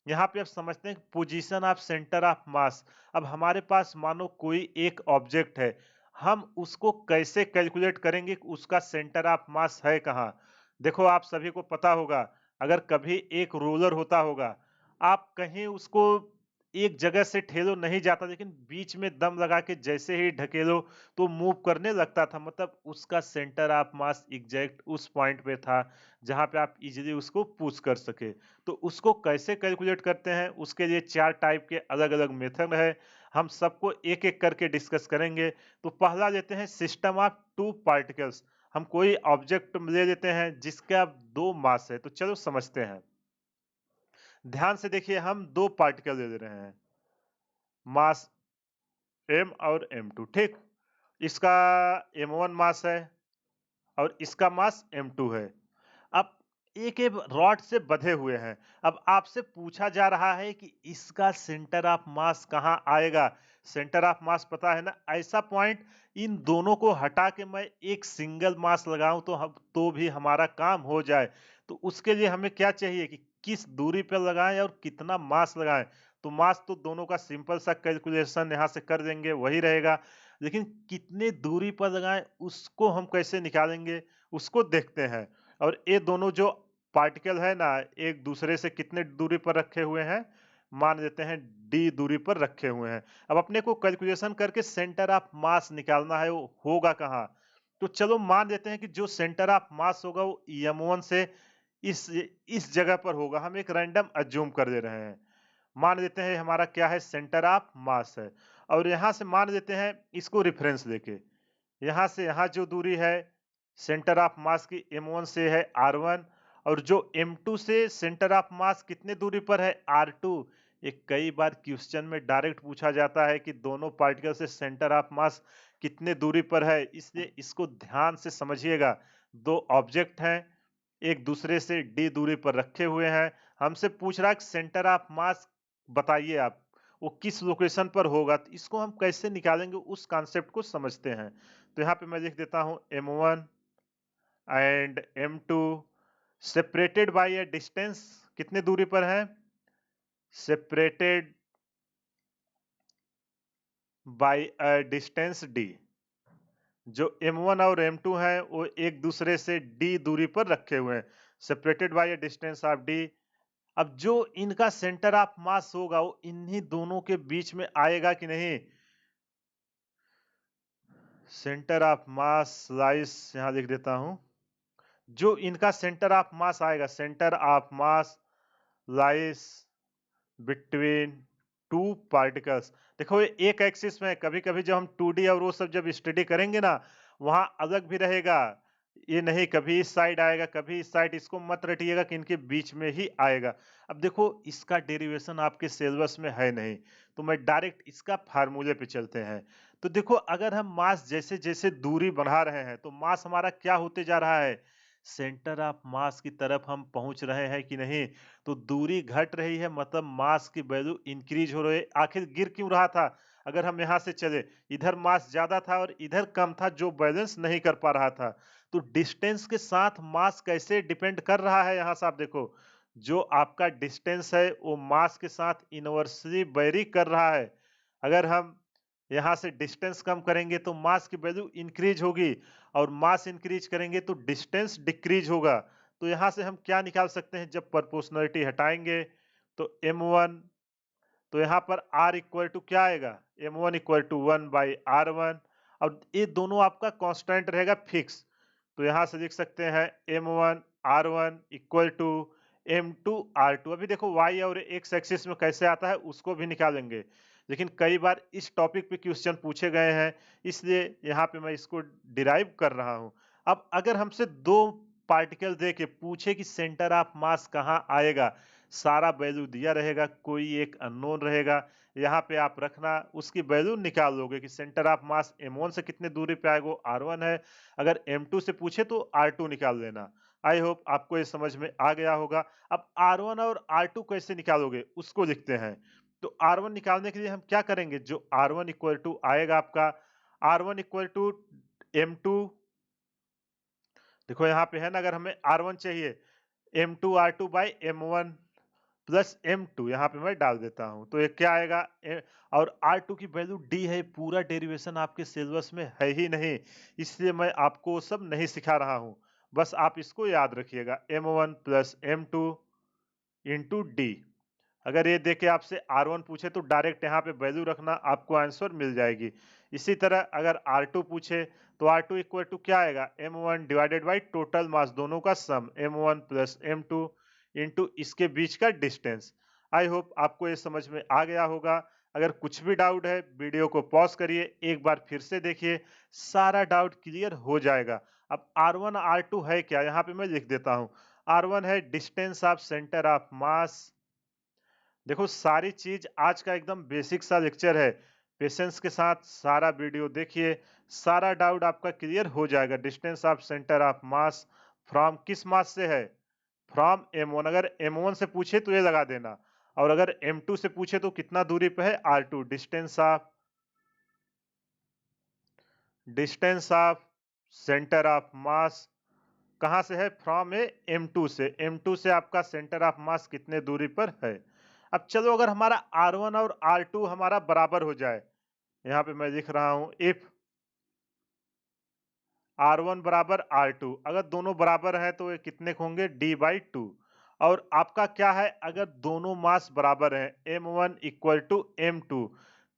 यहाँ पे अब समझते हैं position of center of mass. अब हमारे पास मानो कोई एक ऑब्जेक्ट है, हम उसको कैसे कैलकुलेट करेंगे कि उसका सेंटर ऑफ मास है कहाँ। देखो आप सभी को पता होगा, अगर कभी एक रोलर होता होगा, आप कहीं उसको एक जगह से ठेलो नहीं जाता, लेकिन बीच में दम लगा के जैसे ही ढकेलो तो मूव करने लगता था, मतलब उसका सेंटर ऑफ मास एग्जैक्ट उस पॉइंट पे था जहां पे आप इजीली उसको पुश कर सके। तो उसको कैसे कैलकुलेट करते हैं, उसके लिए चार टाइप के अलग अलग मेथड है, हम सबको एक एक करके डिस्कस करेंगे। तो पहला लेते हैं सिस्टम ऑफ टू पार्टिकल्स। हम कोई ऑब्जेक्ट ले लेते हैं जिसका दो मास है, तो चलो समझते हैं। ध्यान से देखिए, हम दो पार्टिकल ले रहे हैं, मास m और m2, ठीक। इसका m1 मास है और इसका मास m2 है। अब एक एक रॉड से बंधे हुए हैं। अब आपसे पूछा जा रहा है कि इसका सेंटर ऑफ मास कहाँ आएगा? सेंटर ऑफ मास पता है ना? ऐसा पॉइंट इन दोनों को हटा के मैं एक सिंगल मास लगाऊं तो भी हमारा काम हो जाए। तो उसके लिए हमें क्या चाहिए कि किस दूरी पर लगाएं और कितना मास लगाएं। तो मास तो दोनों का सिंपल सा कैलकुलेशन यहाँ से कर देंगे, वही रहेगा। लेकिन कितने दूरी पर लगाएं उसको हम कैसे निकालेंगे, उसको देखते हैं। और ये दोनों जो पार्टिकल है ना, एक दूसरे से कितने दूरी पर रखे हुए हैं? मान लेते हैं डी दूरी पर रखे हुए हैं। अब अपने को कैलकुलेशन करके सेंटर ऑफ मास निकालना है, वो होगा कहाँ? तो चलो मान लेते हैं कि जो सेंटर ऑफ मास होगा वो M1 से इस इस जगह पर होगा। हम एक रैंडम अज्यूम कर दे रहे हैं। मान लेते हैं हमारा क्या है? सेंटर ऑफ मास है। और यहाँ से मान लेते हैं इसको रेफरेंस लेके, यहाँ से यहाँ जो दूरी है सेंटर ऑफ मास की M1 से है R1, और जो M2 से सेंटर ऑफ मास कितने दूरी पर है? R2। ये कई बार क्वेश्चन में डायरेक्ट पूछा जाता है कि दोनों पार्टिकल से सेंटर ऑफ मास कितने दूरी पर है, इसलिए इसको ध्यान से समझिएगा। दो ऑब्जेक्ट हैं, एक दूसरे से d दूरी पर रखे हुए हैं। हमसे पूछ रहा है कि सेंटर ऑफ मास बताइए आप, वो किस लोकेशन पर होगा। तो इसको हम कैसे निकालेंगे, उस कॉन्सेप्ट को समझते हैं। तो यहाँ पे मैं लिख देता हूँ M1 and M2 separated by a distance. कितने दूरी पर है? Separated by a distance d। जो M1 और M2 हैं वो एक दूसरे से d दूरी पर रखे हुए हैं, separated by a distance of d। अब जो इनका सेंटर ऑफ मास होगा वो इन्हीं दोनों के बीच में आएगा कि नहीं? सेंटर ऑफ मास लाइस, यहां लिख देता हूं। जो इनका सेंटर ऑफ मास आएगा, centre of mass lies between two particles. देखो ये एक एक्सिस में, कभी कभी जब हम 2D और वो सब जब स्टडी करेंगे ना, वहां अलग भी रहेगा। ये नहीं कभी इस साइड आएगा कभी इस साइड, इसको मत रटिएगा कि इनके बीच में ही आएगा। अब देखो इसका डेरिवेशन आपके सिलेबस में है नहीं, तो मैं डायरेक्ट इसका फार्मूले पे चलते हैं। तो देखो अगर हम मास जैसे जैसे दूरी बढ़ा रहे हैं तो मास हमारा क्या होते जा रहा है? सेंटर ऑफ मास की तरफ हम पहुंच रहे हैं कि नहीं? तो दूरी घट रही है, मतलब मास की वैल्यू इंक्रीज हो रही है। आखिर गिर क्यों रहा था? अगर हम यहाँ से चले, इधर मास ज्यादा था और इधर कम था, जो बैलेंस नहीं कर पा रहा था। तो डिस्टेंस के साथ मास कैसे डिपेंड कर रहा है? यहाँ से आप देखो, जो आपका डिस्टेंस है वो मास के साथ इनवर्सली वेरी कर रहा है। अगर हम यहाँ से डिस्टेंस कम करेंगे तो मास की वैल्यू इंक्रीज होगी, और मास इंक्रीज करेंगे तो डिस्टेंस डिक्रीज होगा। तो यहाँ से हम क्या निकाल सकते हैं? जब प्रोपोर्शनलिटी हटाएंगे तो M1, तो यहाँ पर R इक्वल टू क्या आएगा? M1 equal to 1/R1। अब ये दोनों आपका कांस्टेंट रहेगा फिक्स, तो यहाँ से लिख सकते हैं M1 R1 equal to M2 R2। अभी देखो y और x एक्सिस में कैसे आता है उसको भी निकालेंगे, लेकिन कई बार इस टॉपिक पे क्वेश्चन पूछे गए हैं, इसलिए यहाँ पे मैं इसको डिराइव कर रहा हूँ। अब अगर हमसे दो पार्टिकल दे के पूछे कि सेंटर ऑफ मास कहाँ आएगा, सारा वैल्यू दिया रहेगा, कोई एक अननोन रहेगा। यहाँ पे आप रखना, उसकी वैल्यू निकाल लोगे कि सेंटर ऑफ मास M1 से कितने दूरी पे आएगा, वो R1 है। अगर M2 से पूछे तो R2 निकाल लेना। आई होप आपको ये समझ में आ गया होगा। अब R1 और R2 कैसे निकालोगे उसको लिखते हैं। तो R1 निकालने के लिए हम क्या करेंगे? जो R1 इक्वल टू आएगा आपका, R1 इक्वल टू M2, देखो यहाँ पे है ना, अगर हमें R1 चाहिए, M2 R2 by M1 plus M2 यहाँ पे मैं डाल देता हूँ, तो ये क्या आएगा? और R2 की वैल्यू D है। पूरा डेरिवेशन आपके सिलेबस में है ही नहीं, इसलिए मैं आपको वो सब नहीं सिखा रहा हूँ। बस आप इसको याद रखिएगा, M1 plus M2 into D। अगर ये देके आपसे R1 पूछे तो डायरेक्ट यहाँ पे वैल्यू रखना, आपको आंसर मिल जाएगी। इसी तरह अगर R2 पूछे तो R2 इक्वल टू क्या आएगा? M1 डिवाइडेड बाई टोटल मास दोनों का सम, M1 प्लस M2 इंटू इसके बीच का डिस्टेंस। आई होप आपको ये समझ में आ गया होगा। अगर कुछ भी डाउट है वीडियो को पॉज करिए, एक बार फिर से देखिए, सारा डाउट क्लियर हो जाएगा। अब R1 R2 है क्या? यहाँ पे मैं लिख देता हूँ। R1 है डिस्टेंस ऑफ सेंटर ऑफ मास। देखो सारी चीज आज का एकदम बेसिक सा लेक्चर है, पेशेंस के साथ सारा वीडियो देखिए, सारा डाउट आपका क्लियर हो जाएगा। Distance of center of mass from किस मास से है? From M1। अगर M1 से पूछे तो ये लगा देना, और अगर M2 से पूछे तो कितना दूरी पे है, R2। Distance of center of मास कहाँ से है, फ्रॉम ए M2 से। M2 से आपका सेंटर ऑफ मास कितने दूरी पर है। अब चलो अगर हमारा R1 और R2 हमारा बराबर हो जाए, यहाँ पे मैं लिख रहा हूं इफ R1 बराबर R2, अगर दोनों बराबर है तो ये कितने होंगे, D/2। और आपका क्या है, अगर दोनों मास बराबर है M1 इक्वल टू M2,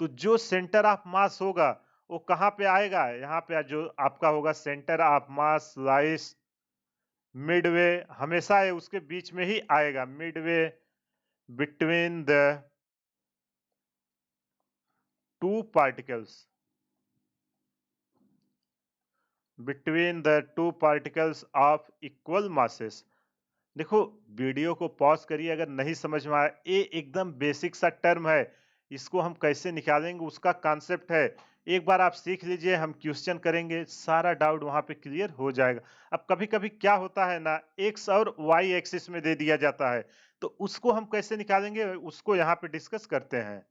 तो जो सेंटर ऑफ मास होगा वो कहाँ पे आएगा, यहाँ पे जो आपका होगा centre of mass lies midway, हमेशा ये उसके बीच में ही आएगा, midway between the two particles, between the two particles of equal masses. देखो वीडियो को पॉज करिए, अगर नहीं समझ में आया, ये एकदम बेसिक सा टर्म है, इसको हम कैसे निकालेंगे उसका कॉन्सेप्ट है। एक बार आप सीख लीजिए, हम क्वेश्चन करेंगे, सारा डाउट वहां पे क्लियर हो जाएगा। अब कभी कभी क्या होता है ना, एक्स और वाई एक्सिस में दे दिया जाता है, तो उसको हम कैसे निकालेंगे उसको यहाँ पे डिस्कस करते हैं।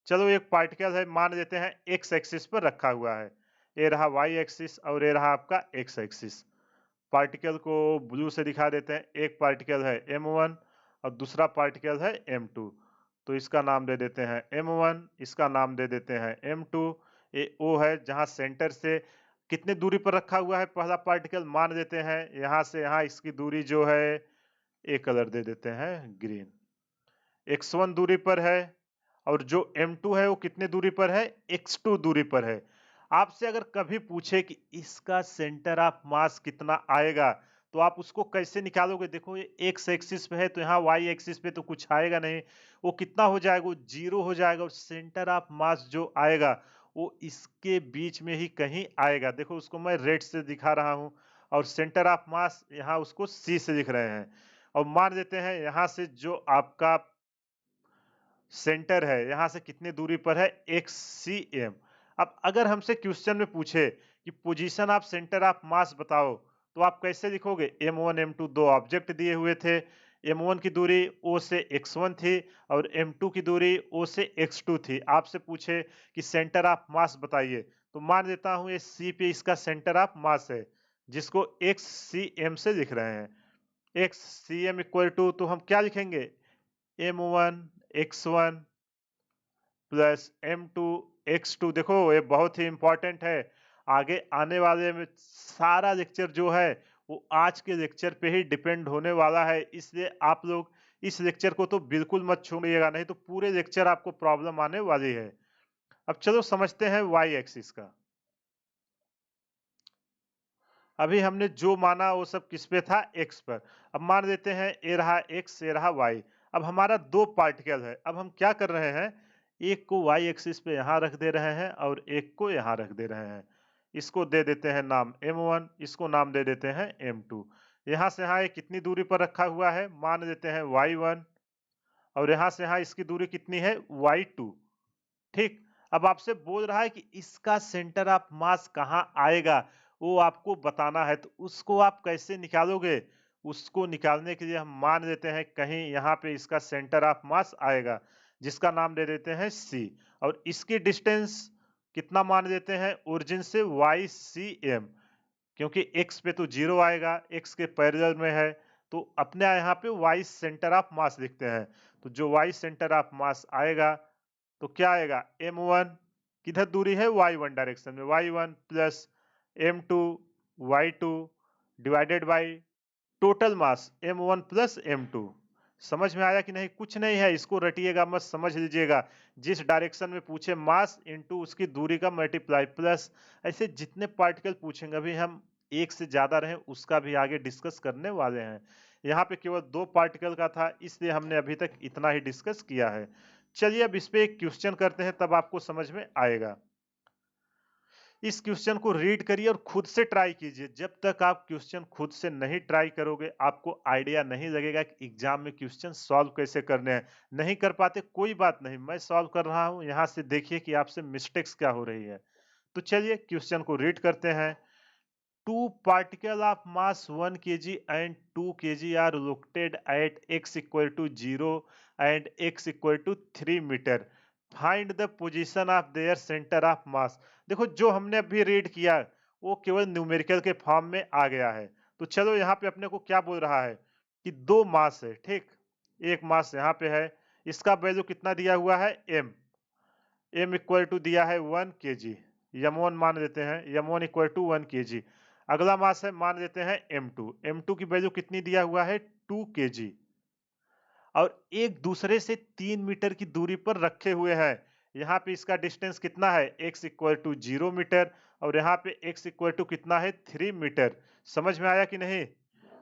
चलो एक पार्टिकल है, मान लेते हैं एक्स एक्सिस पर रखा हुआ है, ये रहा वाई एक्सिस और ये रहा आपका एक्स एक्सिस। पार्टिकल को ब्लू से दिखा देते हैं, एक पार्टिकल है M1 और दूसरा पार्टिकल है M2, तो इसका नाम दे देते हैं M1, इसका नाम दे देते हैं M2। ये O है जहां सेंटर से कितने दूरी पर रखा हुआ है पहला पार्टिकल, मान देते हैं यहां से यहां इसकी दूरी जो है, एक कलर दे देते हैं ग्रीन, x1 दूरी पर है, और जो M2 है वो कितने दूरी पर है, x2 दूरी पर है। आपसे अगर कभी पूछे कि इसका सेंटर ऑफ मास कितना आएगा, तो आप उसको कैसे निकालोगे, देखो ये एक्स एक्सिस पे है तो यहाँ वाई एक्सिस पे तो कुछ आएगा नहीं, वो कितना हो जाएगा, वो जीरो हो जाएगा, और सेंटर ऑफ मास जो आएगा वो इसके बीच में ही कहीं आएगा। देखो उसको मैं रेड से दिखा रहा हूं, और सेंटर ऑफ मास यहाँ उसको सी से लिख रहे हैं, और मान देते हैं यहाँ से जो आपका सेंटर है यहाँ से कितने दूरी पर है, XCM। अब अगर हमसे क्वेश्चन में पूछे कि पोजीशन ऑफ सेंटर ऑफ मास बताओ, तो आप कैसे लिखोगे, M1 M2 दो ऑब्जेक्ट दिए हुए थे, M1 की दूरी O से X1 थी और M2 की दूरी O से X2 थी। आपसे पूछे कि सेंटर ऑफ मास बताइए, तो मान देता हूं ये C पे इसका सेंटर ऑफ मास है, जिसको XCM से लिख रहे हैं। XCM इक्वल टू, तो हम क्या लिखेंगे, M1 X1 plus M2 X2। देखो ये बहुत ही इंपॉर्टेंट है, आगे आने वाले में सारा लेक्चर जो है वो आज के लेक्चर पे ही डिपेंड होने वाला है, इसलिए आप लोग इस लेक्चर को तो बिल्कुल मत छोड़िएगा, नहीं तो पूरे लेक्चर आपको प्रॉब्लम आने वाली है। अब चलो समझते हैं वाई एक्सिस का। अभी हमने जो माना वो सब किस पे था, एक्स पर। अब मान लेते हैं ए रहा एक्स, ये रहा वाई। अब हमारा दो पार्टिकल है, अब हम क्या कर रहे हैं, एक को वाई एक्सिस पे यहाँ रख दे रहे हैं और एक को यहाँ रख दे रहे हैं। इसको दे देते हैं नाम M1, इसको नाम दे देते हैं M2। यहाँ से यहाँ ये कितनी दूरी पर रखा हुआ है, मान लेते हैं Y1, और यहाँ से यहाँ इसकी दूरी कितनी है, Y2। ठीक, अब आपसे बोल रहा है कि इसका सेंटर ऑफ मास कहाँ आएगा, वो आपको बताना है, तो उसको आप कैसे निकालोगे, उसको निकालने के लिए हम मान लेते हैं कहीं यहाँ पे इसका सेंटर ऑफ मास आएगा, जिसका नाम दे देते हैं C, और इसकी डिस्टेंस कितना मान देते हैं, ओरिजिन से YCM, क्योंकि x पे तो जीरो आएगा, x के पैरेलल में है, तो अपने यहाँ पे y सेंटर ऑफ मास लिखते हैं। तो जो y सेंटर ऑफ मास आएगा तो क्या आएगा, M1 किधर दूरी है, Y1 डायरेक्शन में, Y1 plus M2 Y2 divided by total mass M1 plus M2। समझ में आया कि नहीं, कुछ नहीं है, इसको रटिएगा मत, समझ लीजिएगा, जिस डायरेक्शन में पूछे मास इनटू उसकी दूरी का मल्टीप्लाई प्लस, ऐसे जितने पार्टिकल पूछेंगे, अभी हम एक से ज्यादा रहे उसका भी आगे डिस्कस करने वाले हैं। यहाँ पे केवल दो पार्टिकल का था, इसलिए हमने अभी तक इतना ही डिस्कस किया है। चलिए अब इस पे एक क्वेश्चन करते हैं, तब आपको समझ में आएगा। इस क्वेश्चन को रीड करिए और खुद से ट्राई कीजिए, जब तक आप क्वेश्चन खुद से नहीं ट्राई करोगे आपको आइडिया नहीं लगेगा कि एग्जाम में क्वेश्चन सॉल्व कैसे करने हैं। नहीं कर पाते कोई बात नहीं, मैं सॉल्व कर रहा हूं, यहां से देखिए कि आपसे मिस्टेक्स क्या हो रही है। तो चलिए क्वेश्चन को रीड करते हैं। two particle of mass 1 kg and 2 kg are located at x equal to 0 and x equal to 3 meter. Find the position of their center of mass. देखो जो हमने अभी रीड किया वो केवल न्यूमेरिकल के फॉर्म में आ गया है। तो चलो यहाँ पे अपने को क्या बोल रहा है कि दो मास है, ठीक। एक मास यहाँ पे है, इसका वैल्यू कितना दिया हुआ है m इक्वल टू दिया है 1 kg, m1 मान देते हैं, m1 इक्वल टू 1 kg। अगला मास है, मान देते हैं m2 की वैल्यू कितनी दिया हुआ है 2 kg, और एक दूसरे से 3 मीटर की दूरी पर रखे हुए हैं। यहाँ पे इसका डिस्टेंस कितना है x इक्वल टू 0 मीटर, और यहाँ पे x इक्वल टू कितना है 3 मीटर। समझ में आया कि नहीं?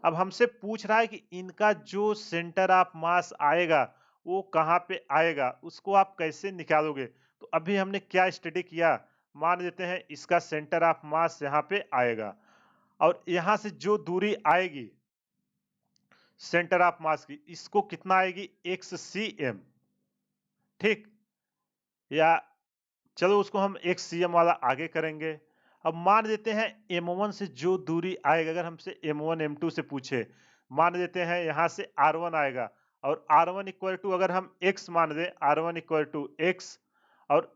अब हमसे पूछ रहा है कि इनका जो सेंटर ऑफ मास आएगा वो कहाँ पे आएगा, उसको आप कैसे निकालोगे। तो अभी हमने क्या स्टडी किया, मान लेते हैं इसका सेंटर ऑफ मास यहाँ पे आएगा, और यहाँ से जो दूरी आएगी सेंटर ऑफ मास की, इसको कितना आएगी xcm, ठीक। या चलो उसको हम xcm वाला आगे करेंगे। अब मान देते हैं m1 से जो दूरी आएगा, अगर हमसे m1 m2 से पूछे, मान देते हैं यहाँ से r1 आएगा, और r1 इक्वल टू अगर हम x मान दें, r1 इक्वल टू x, और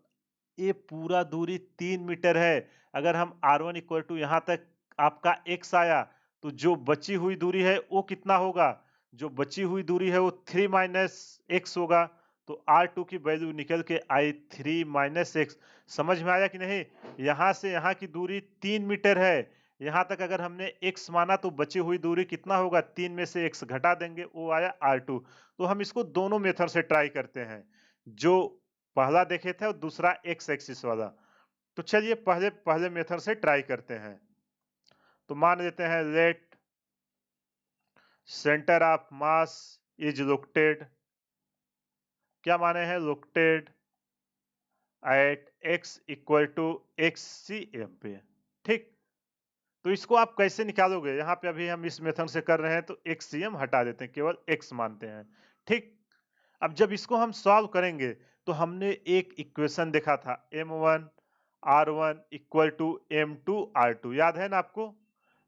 ये पूरा दूरी 3 मीटर है। अगर हम r1 इक्वल टू यहाँ तक आपका x आया, तो जो बची हुई दूरी है वो कितना होगा, जो बची हुई दूरी है वो 3 माइनस x होगा। तो r2 की वैल्यू निकल के आई 3 माइनस एक्स। समझ में आया कि नहीं? यहाँ से यहाँ की दूरी 3 मीटर है, यहाँ तक अगर हमने x माना तो बची हुई दूरी कितना होगा, 3 में से x घटा देंगे, वो आया r2। तो हम इसको दोनों मेथड से ट्राई करते हैं, जो पहला देखे थे और दूसरा एक्स एक्सिस वाला। तो चलिए पहले पहले मेथड से ट्राई करते हैं। तो मान लेते हैं let centre of mass is located, क्या माने हैं, located at x equal to xcm पे, ठीक। तो इसको आप कैसे निकालोगे, यहाँ पे अभी हम इस मेथड से कर रहे हैं तो xcm हटा देते हैं, केवल x मानते हैं, ठीक। अब जब इसको हम सॉल्व करेंगे तो हमने एक इक्वेशन देखा था m1 r1 equal to m2 r2, याद है ना आपको,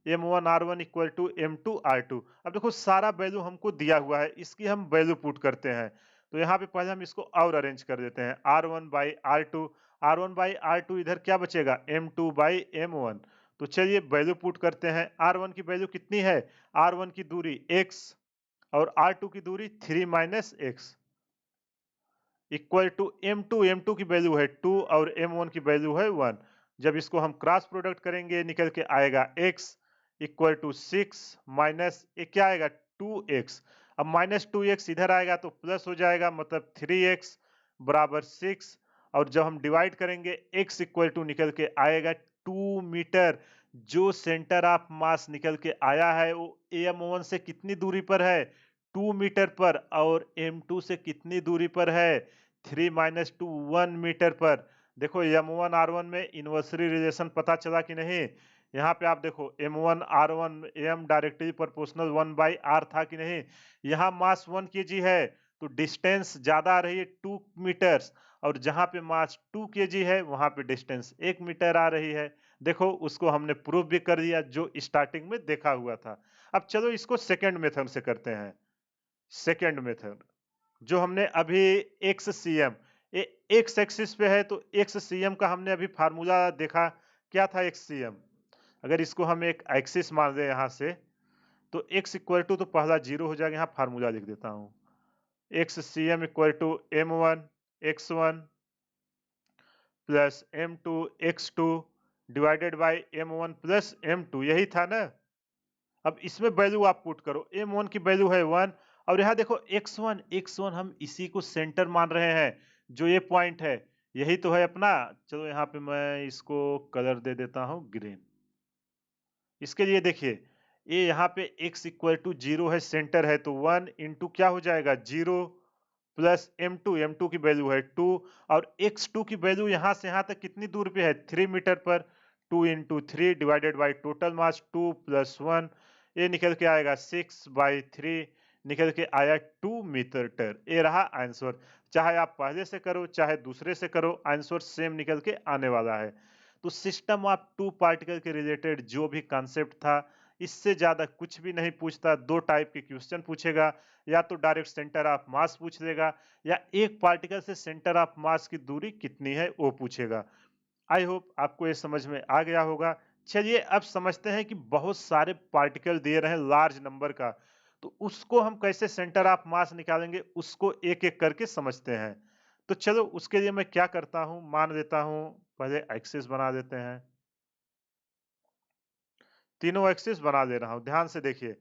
m1 r1 equal to m2 r2। अब देखो सारा वैल्यू हमको दिया हुआ है, इसकी हम वैल्यू पुट करते हैं। तो यहाँ पे पहले हम इसको और अरेंज कर देते हैं, r1 by r2, r1 by r2 इधर क्या बचेगा m2 बाई m1। तो चलिए वैल्यू पुट करते हैं। r1 की वैल्यू कितनी है, r1 की दूरी x और r2 की दूरी 3 minus x, equal to m2 की वैल्यू है 2 और m1 की वैल्यू है 1। जब इसको हम क्रॉस प्रोडक्ट करेंगे निकल के आएगा x इक्वल टू 6 माइनस ये क्या आएगा 2x। अब माइनस 2x इधर आएगा तो प्लस हो जाएगा, मतलब 3x बराबर 6। और जब हम डिवाइड करेंगे x इक्वल टू निकल के आएगा 2 मीटर। जो सेंटर ऑफ मास निकल के आया है वो m1 से कितनी दूरी पर है 2 मीटर पर, और m2 से कितनी दूरी पर है 3 माइनस 2 1 मीटर पर। देखो m1 r1 में इन्वर्सरी रिलेशन पता चला कि नहीं, यहाँ पे आप देखो m1 r1 m directly proportional 1 by r था कि नहीं। यहाँ मास 1 kg है तो डिस्टेंस ज्यादा आ रही है 2 मीटर्स, और जहाँ पे मास 2 kg है वहां पे डिस्टेंस 1 मीटर आ रही है। देखो उसको हमने प्रूव भी कर दिया जो स्टार्टिंग में देखा हुआ था। अब चलो इसको सेकेंड मेथड से करते हैं। सेकेंड मेथड जो हमने अभी XCM, ये एक्स एक्सिस पे है तो XCM का हमने अभी फार्मूला देखा, क्या था XCM। अगर इसको हम एक एक्सिस मान दें यहाँ से, तो x इक्वल टू तो पहला जीरो हो जाएगा, यहाँ फार्मूला लिख देता हूँ। XCM equal to m1 x1 plus m2 x2 divided by m1 plus m2, यही था ना। अब इसमें वैल्यू आप पुट करो, m1 की वैल्यू है 1, और यहाँ देखो x1 हम इसी को सेंटर मान रहे हैं, जो ये पॉइंट है यही तो है अपना। चलो यहाँ पे मैं इसको कलर दे देता हूँ ग्रीन। इसके लिए देखिए ये यहाँ पे x इक्वल टू 0 है, सेंटर है, तो 1 इंटू क्या हो जाएगा 0 प्लस m2 की वैल्यू है 2, और x2 की वैल्यू यहाँ से यहाँ तक कितनी दूर पे है 3 मीटर पर। 2 into 3 divided by total mass 2 plus 1, ये निकल के आएगा 6 बाई 3, निकल के आया 2 मीटर। ये रहा आंसर। चाहे आप पहले से करो चाहे दूसरे से करो, आंसर सेम निकल के आने वाला है। तो सिस्टम ऑफ टू पार्टिकल के रिलेटेड जो भी कॉन्सेप्ट था, इससे ज्यादा कुछ भी नहीं पूछता। दो टाइप के क्वेश्चन पूछेगा, या तो डायरेक्ट सेंटर ऑफ मास पूछ लेगा, या एक पार्टिकल से सेंटर ऑफ मास की दूरी कितनी है वो पूछेगा। आई होप आपको ये समझ में आ गया होगा। चलिए अब समझते हैं कि बहुत सारे पार्टिकल दिए रहे लार्ज नंबर का, तो उसको हम कैसे सेंटर ऑफ मास निकालेंगे, उसको एक एक करके समझते हैं। तो चलो उसके लिए मैं क्या करता हूं, मान लेता हूं पहले एक्सिस बना देते हैं। तीनों एक्सिस बना दे रहा हूं, ध्यान से देखिए।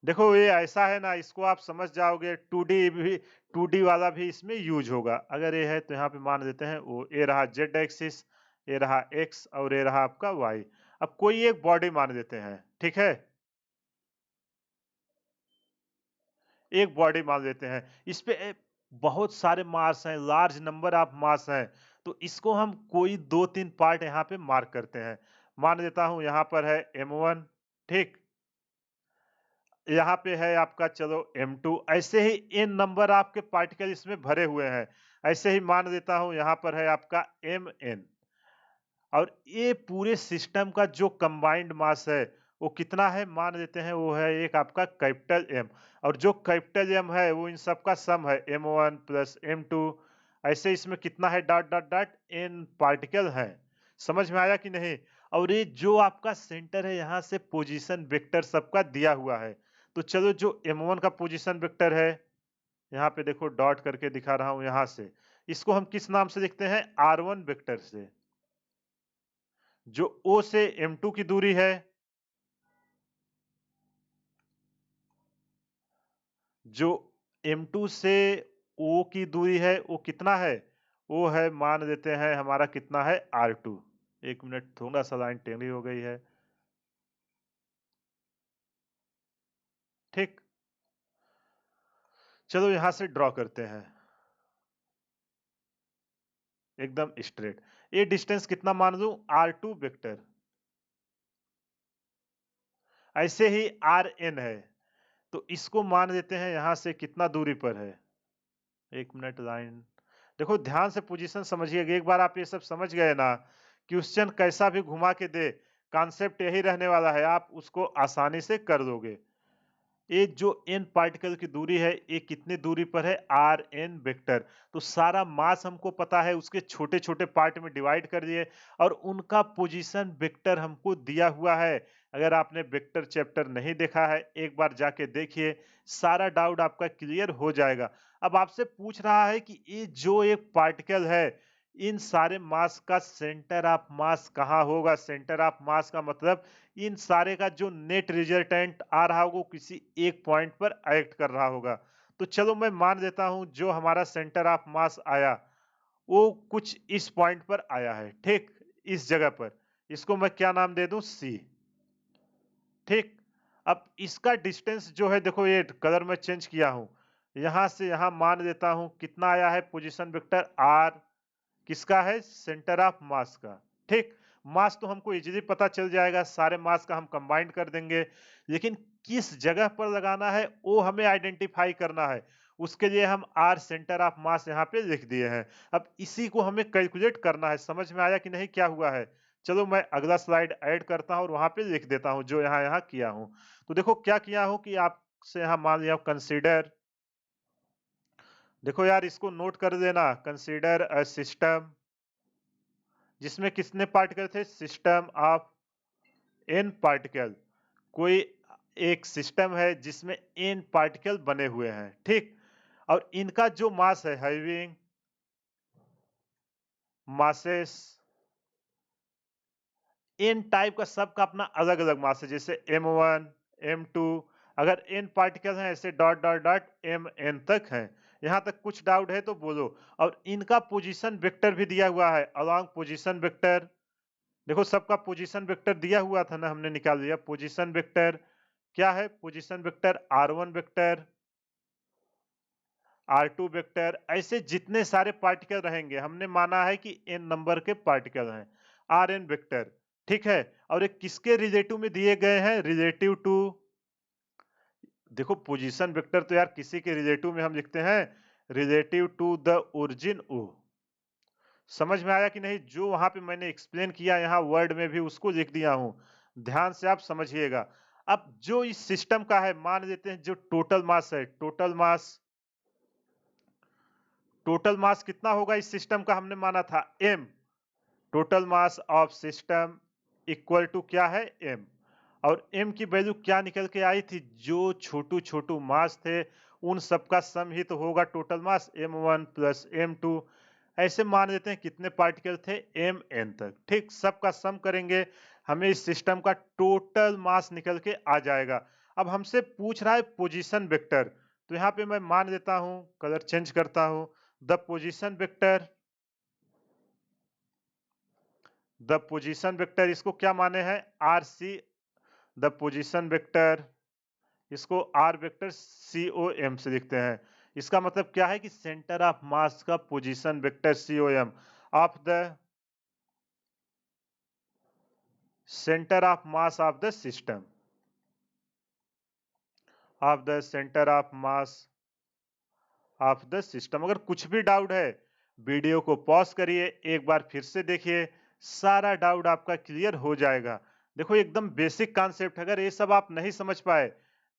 देखो ये ऐसा है ना, इसको आप समझ जाओगे, 2D भी, 2D वाला भी इसमें यूज होगा। अगर ये है तो यहाँ पे मान देते हैं वो, ये रहा जेड एक्सिस, ये रहा एक्स, और ये रहा आपका वाई। अब कोई एक बॉडी मान देते हैं, ठीक है, एक बॉडी मान लेते हैं। इस पे बहुत सारे मास हैं, लार्ज नंबर ऑफ मास हैं, तो इसको हम कोई दो तीन पार्ट यहाँ पे मार्क करते हैं। मान लेता हूं यहाँ पर है M1, ठीक, यहाँ पे है आपका चलो M2, ऐसे ही n नंबर आपके पार्टिकल इसमें भरे हुए हैं। ऐसे ही मान लेता हूं यहाँ पर है आपका Mn, और ये पूरे सिस्टम का जो कंबाइंड मास है वो कितना है, मान लेते हैं वो है एक आपका कैपिटल M, और जो कैपिटल M है वो इन सब का सम है, M1 प्लस M2। ऐसे इसमें कितना है, dot dot dot n particle है। समझ में आया कि नहीं? और ये जो आपका सेंटर है, यहाँ से पोजीशन वेक्टर सबका दिया हुआ है। तो चलो जो M1 का पोजीशन वेक्टर है, यहाँ पे देखो डॉट करके दिखा रहा हूं यहाँ से, इसको हम किस नाम से लिखते हैं, R1 वेक्टर से। जो O से M2 की दूरी है, जो M2 से O की दूरी है वो कितना है, वो है मान देते हैं हमारा कितना है, R2। एक मिनट, थोड़ा सा लाइन टेढ़ी हो गई है, ठीक। चलो यहां से ड्रॉ करते हैं एकदम स्ट्रेट। ये डिस्टेंस कितना मान लूं, R2 वेक्टर। ऐसे ही Rn है, तो इसको मान देते हैं यहां से कितना दूरी पर है। एक मिनट, लाइन देखो, ध्यान से पोजीशन समझिएगा। एक बार आप ये सब समझ गए ना, क्वेश्चन कैसा भी घुमा के दे, कॉन्सेप्ट यही रहने वाला है, आप उसको आसानी से कर दोगे। ये जो n पार्टिकल की दूरी है, ये कितनी दूरी पर है, आर एन वेक्टर। तो सारा मास हमको पता है, उसके छोटे छोटे पार्ट में डिवाइड कर दिए, और उनका पोजीशन वेक्टर हमको दिया हुआ है। अगर आपने वेक्टर चैप्टर नहीं देखा है, एक बार जाके देखिए, सारा डाउट आपका क्लियर हो जाएगा। अब आपसे पूछ रहा है कि ये जो एक पार्टिकल है, इन सारे मास का सेंटर ऑफ मास कहाँ होगा। सेंटर ऑफ मास का मतलब इन सारे का जो नेट रिजल्टेंट आ रहा होगा, किसी एक पॉइंट पर एक्ट कर रहा होगा। तो चलो मैं मान देता हूं जो हमारा सेंटर ऑफ मास आया, वो कुछ इस पॉइंट पर आया है, ठीक, इस जगह पर। इसको मैं क्या नाम दे दूं, C, ठीक। अब इसका डिस्टेंस जो है, देखो ये कलर मैं चेंज किया हूं, यहां से यहां मान देता हूं कितना आया है, पोजीशन वेक्टर R, किसका है, सेंटर ऑफ मास का, ठीक। मास तो हमको इजीली पता चल जाएगा, सारे मास का हम कंबाइंड कर देंगे, लेकिन किस जगह पर लगाना है वो हमें आइडेंटिफाई करना है। उसके लिए हम आर सेंटर ऑफ मास यहाँ पे लिख दिए हैं। अब इसी को हमें कैलकुलेट करना है। समझ में आया कि नहीं, क्या हुआ है? चलो मैं अगला स्लाइड ऐड करता हूँ और वहां पे लिख देता हूँ जो यहाँ यहाँ किया हूँ। तो देखो क्या किया हूँ कि आपसे यहाँ मान लिया कंसीडर, देखो यार इसको नोट कर देना, कंसीडर अ सिस्टम जिसमें कितने पार्टिकल थे, सिस्टम ऑफ एन पार्टिकल। कोई एक सिस्टम है जिसमें एन पार्टिकल बने हुए हैं, ठीक। और इनका जो मास है, हैविंग मासेस, एन टाइप का सबका अपना अलग अलग मास है, जैसे M1 M2, अगर एन पार्टिकल हैं ऐसे डॉट डॉट डॉट Mn तक हैं। यहां तक कुछ डाउट है तो बोलो। और इनका पोजीशन वेक्टर भी दिया हुआ है, अलोंग पोजीशन वेक्टर। देखो सबका पोजीशन वेक्टर दिया हुआ था ना, हमने निकाल लिया पोजीशन वेक्टर। क्या है position vector, R1 vector, R2 vector, ऐसे जितने सारे पार्टिकल रहेंगे, हमने माना है कि n नंबर के पार्टिकल हैं, Rn वेक्टर, ठीक है। और ये किसके रिलेटिव में दिए गए हैं, रिलेटिव टू, देखो पोजीशन वेक्टर तो यार किसी के रिलेटिव में हम लिखते हैं, relative to the origin O। समझ में आया कि नहीं? जो वहां पे मैंने एक्सप्लेन किया यहाँ वर्ड में भी उसको लिख दिया हूं, ध्यान से आप समझिएगा। अब जो इस सिस्टम का है, मान लेते हैं जो टोटल मास है, टोटल मास कितना होगा इस सिस्टम का, हमने माना था m, total mass of system equal to क्या है, m। और m की वैल्यू क्या निकल के आई थी, जो छोटू छोटू मास थे उन सबका सम ही तो होगा total mass, m1 plus m2। ऐसे मान लेते हैं कितने पार्टिकल थे, mn तक, ठीक। सबका सम करेंगे, हमें इस सिस्टम का टोटल मास निकल के आ जाएगा। अब हमसे पूछ रहा है पोजीशन वेक्टर, तो यहाँ पे मैं मान लेता हूँ, कलर चेंज करता हूँ, द पोजीशन वेक्टर, इसको क्या माने हैं, R C, the position vector, इसको R vector C O M से लिखते हैं। इसका मतलब क्या है कि सेंटर ऑफ मास का position vector C O M of the centre of mass of the system, of the centre of mass of the system. अगर कुछ भी डाउट है, वीडियो को पॉज करिए, एक बार फिर से देखिए, सारा डाउट आपका क्लियर हो जाएगा। देखो एकदम बेसिक कॉन्सेप्ट, अगर ये सब आप नहीं समझ पाए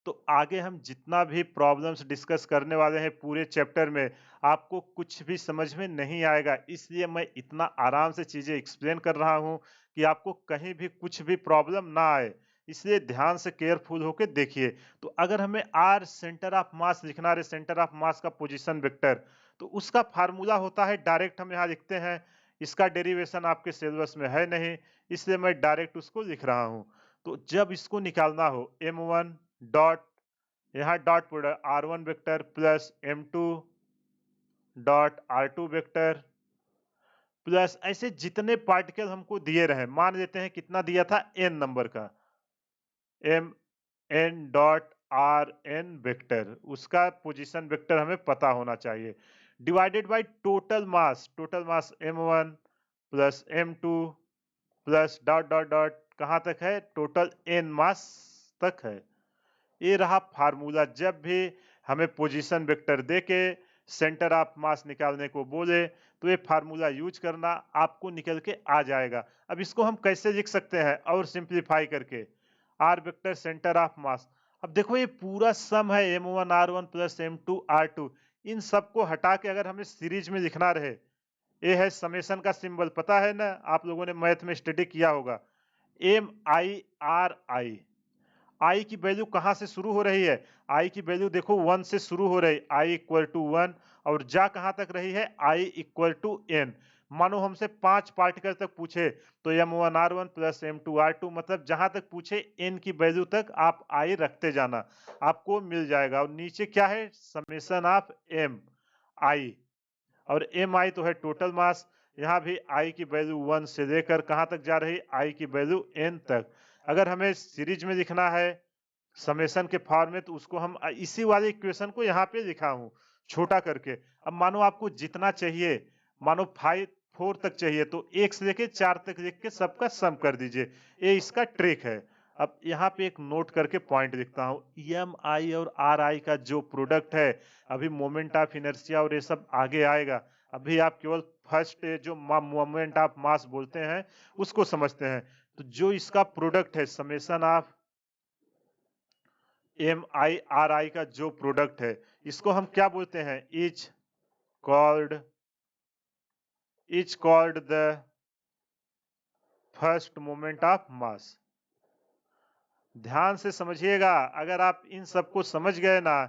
तो आगे हम जितना भी प्रॉब्लम्स डिस्कस करने वाले हैं पूरे चैप्टर में, आपको कुछ भी समझ में नहीं आएगा। इसलिए मैं इतना आराम से चीजें एक्सप्लेन कर रहा हूं कि आपको कहीं भी कुछ भी प्रॉब्लम ना आए। इसलिए ध्यान से केयरफुल होकर देखिए। तो अगर हमें आर सेंटर ऑफ मास लिखना है, सेंटर ऑफ मास का पोजीशन वेक्टर, तो उसका फार्मूला होता है डायरेक्ट, हम यहाँ लिखते हैं। इसका डेरिवेशन आपके सिलेबस में है नहीं, इसलिए मैं डायरेक्ट उसको लिख रहा हूँ। तो जब इसको निकालना हो, m1 डॉट, यहाँ dot product r1 vector plus m2 dot r2 vector plus ऐसे जितने पार्टिकल हमको दिए रहे, मान लेते हैं कितना दिया था, n नंबर का, m n dot R N vector, उसका पोजीशन वेक्टर हमें पता होना चाहिए, divided by total mass m1 plus m2 plus dot dot dot कहाँ तक है, टोटल n मास तक है। ये रहा फार्मूला। जब भी हमें पोजीशन वेक्टर देके सेंटर ऑफ मास निकालने को बोले तो ये फार्मूला यूज करना, आपको निकल के आ जाएगा। अब इसको हम कैसे लिख सकते हैं और सिंप्लीफाई करके, R vector centre of mass. अब देखो ये पूरा सम है, m1 r1 plus m2 r2, इन सबको हटा के अगर हमें सीरीज में लिखना रहे, ये है समेशन का सिंबल, पता है ना, आप लोगों ने मैथ में स्टडी किया होगा, एम आई आर आई। आई की वैल्यू कहां से शुरू हो रही है, आई की वैल्यू देखो 1 से शुरू हो रही, आई इक्वल टू 1, और जा कहां तक रही है, आई इक्वल टू एन। मानो हमसे 5 पार्टिकल तक पूछे तो m1r1 प्लस m2r2, मतलब जहां तक पूछे n की वैल्यू तक आप आई रखते जाना, आपको मिल जाएगा। और नीचे क्या है, समेशन ऑफ m आई, और एम आई तो है टोटल मास। यहाँ भी आई की वैल्यू 1 से लेकर कहां तक जा रही, आई की वैल्यू n तक। अगर हमें सीरीज में लिखना है समेशन के फॉर्म में, तो उसको हम इसी वाले इक्वेशन को यहाँ पे लिखा हूँ छोटा करके। अब मानो आपको जितना चाहिए, मानो 4 तक चाहिए, तो 1 से लेके 4 तक लिख के सबका सम कर दीजिए, ये इसका ट्रिक है। अब यहाँ पे एक नोट करके पॉइंट लिखता हूँ, एम आई और आर आई का जो प्रोडक्ट है, अभी मोमेंट ऑफ इनर्शिया और ये सब आगे आएगा, अभी आप केवल फर्स्ट जो मोमेंट ऑफ मास बोलते हैं उसको समझते हैं। तो जो इसका प्रोडक्ट है, summation of M I R I का जो प्रोडक्ट है, इसको हम क्या बोलते हैं, called is called the first moment of mass. ध्यान से समझिएगा, अगर आप इन सबको समझ गए ना,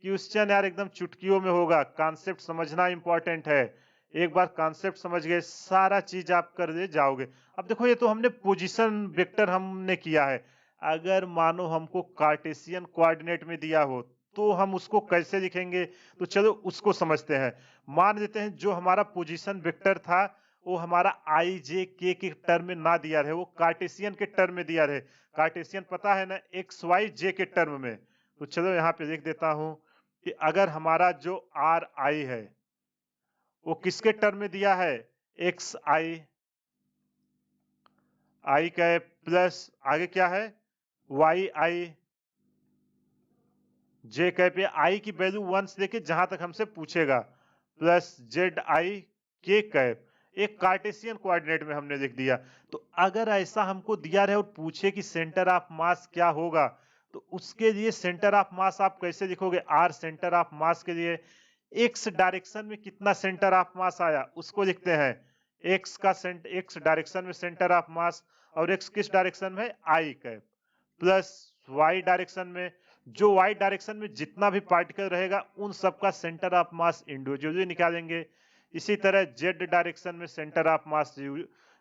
क्वेश्चन यार एकदम चुटकियों में होगा। कॉन्सेप्ट समझना इंपॉर्टेंट है, एक बार कॉन्सेप्ट समझ गए सारा चीज आप कर ले जाओगे। अब देखो ये तो हमने पोजीशन वेक्टर हमने किया है, अगर मानो हमको कार्टेशियन कोऑर्डिनेट में दिया हो तो हम उसको कैसे लिखेंगे, तो चलो उसको समझते हैं। मान लेते हैं जो हमारा पोजीशन वेक्टर था वो हमारा आई जे के टर्म में ना दिया रहे, वो कार्टेशियन के टर्म में दिया रहे। कार्टेशियन पता है ना, एक्स वाई जे के टर्म में। तो चलो यहाँ पे लिख देता हूं कि अगर हमारा जो आर आई है वो किसके टर्म में दिया है, एक्स आई, आई का प्लस आगे क्या है, वाई आई, जे कैप पे आई की वैल्यू 1 से लेके जहां तक हमसे पूछेगा, प्लस जेड आई के कैप, एक कार्टेशियन कोऑर्डिनेट में हमने लिख दिया। तो अगर ऐसा हमको दिया रहे और पूछे कि सेंटर ऑफ मास क्या होगा, तो उसके लिए सेंटर ऑफ मास आप कैसे लिखोगे? आर सेंटर ऑफ मास के लिए एक्स डायरेक्शन में कितना सेंटर ऑफ मास आया उसको लिखते हैं। एक्स डायरेक्शन में सेंटर ऑफ मास, और एक्स किस डायरेक्शन में है? आई कैप, प्लस वाई डायरेक्शन में, जो वाई डायरेक्शन में जितना भी पार्टिकल रहेगा उन सबका सेंटर ऑफ मास इंडिविजुअली निकालेंगे। इसी तरह जेड डायरेक्शन में सेंटर ऑफ मास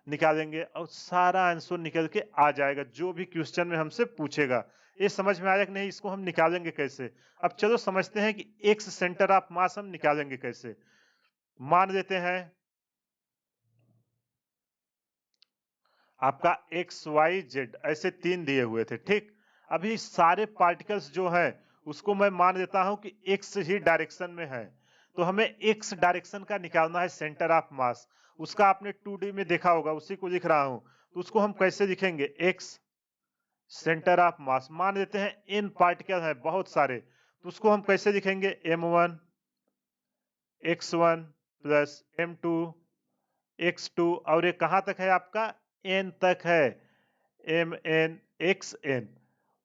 निकालेंगे और सारा आंसर निकल के आ जाएगा जो भी क्वेश्चन में हमसे पूछेगा। ये समझ में आया कि नहीं? इसको हम निकालेंगे कैसे? अब चलो समझते हैं कि एक्स सेंटर ऑफ मास हम निकालेंगे कैसे। मान लेते हैं आपका एक्स वाई जेड ऐसे 3 दिए हुए थे, ठीक। अभी सारे पार्टिकल्स जो हैं उसको मैं मान लेता हूं कि एक्स ही डायरेक्शन में है, तो हमें एक्स डायरेक्शन का निकालना है सेंटर ऑफ मास। उसका आपने 2D में देखा होगा, उसी को लिख रहा हूं। तो उसको हम कैसे लिखेंगे? एक्स सेंटर ऑफ मास, मान लेते हैं n पार्टिकल है बहुत सारे, तो उसको हम कैसे लिखेंगे? m1 x1 plus m2 x2, और ये कहां तक है आपका? n तक है, mn xn।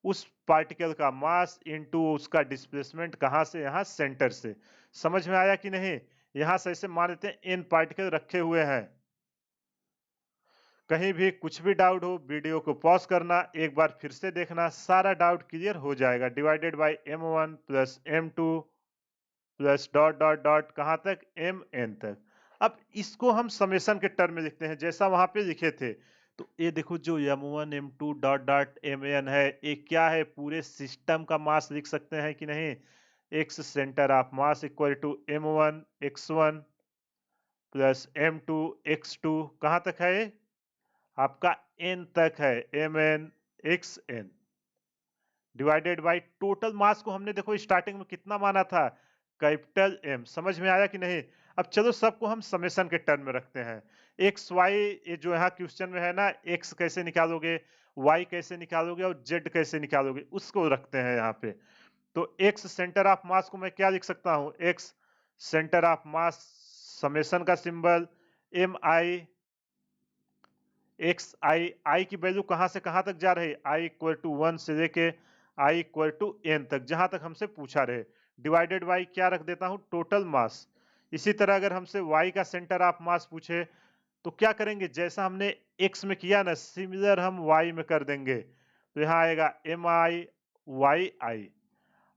उस पार्टिकल का मास इनटू उसका डिस्प्लेसमेंट, कहां से? यहां सेंटर से। समझ में आया कि नहीं? यहां से ऐसे मान लेते हैं n पार्टिकल रखे हुए हैं। कहीं भी कुछ भी डाउट हो वीडियो को पॉज करना, एक बार फिर से देखना, सारा डाउट क्लियर हो जाएगा। Divided by m1 plus m2 plus dot dot dot कहां तक? mn तक। अब इसको हम समेशन के टर्म में लिखते हैं जैसा वहां पे लिखे थे। तो ये देखो जो m1 m2 dot dot mn है, ये क्या है? पूरे सिस्टम का मास लिख सकते हैं कि नहीं? X centre of mass equal to m1 x1 plus m2 x2, कहां तक है? आपका n तक है, mn xn, divided by total मास को हमने देखो स्टार्टिंग में कितना माना था? Capital M। समझ में आया कि नहीं? अब चलो सबको हम समेशन के टर्म में रखते हैं। एक्स वाई, ये जो यहाँ क्वेश्चन में है ना, एक्स कैसे निकालोगे, वाई कैसे निकालोगे और जेड कैसे निकालोगे, उसको रखते हैं यहाँ पे। तो एक्स सेंटर ऑफ मास को मैं क्या लिख सकता हूँ? X centre of mass, summation का सिंबल एम आई एक्स आई, आई की वैल्यू कहां से कहां तक जा रही है? आई इक्वल टू 1 से लेके आई इक्वल टू n तक, जहां तक हमसे पूछा रहे। डिवाइडेड बाई क्या रख देता हूं? Total mass. इसी तरह अगर हमसे y का सेंटर ऑफ मास पूछे तो क्या करेंगे? जैसा हमने x में किया ना, सिमिलर हम y में कर देंगे। तो यहाँ आएगा एम आई वाई आई।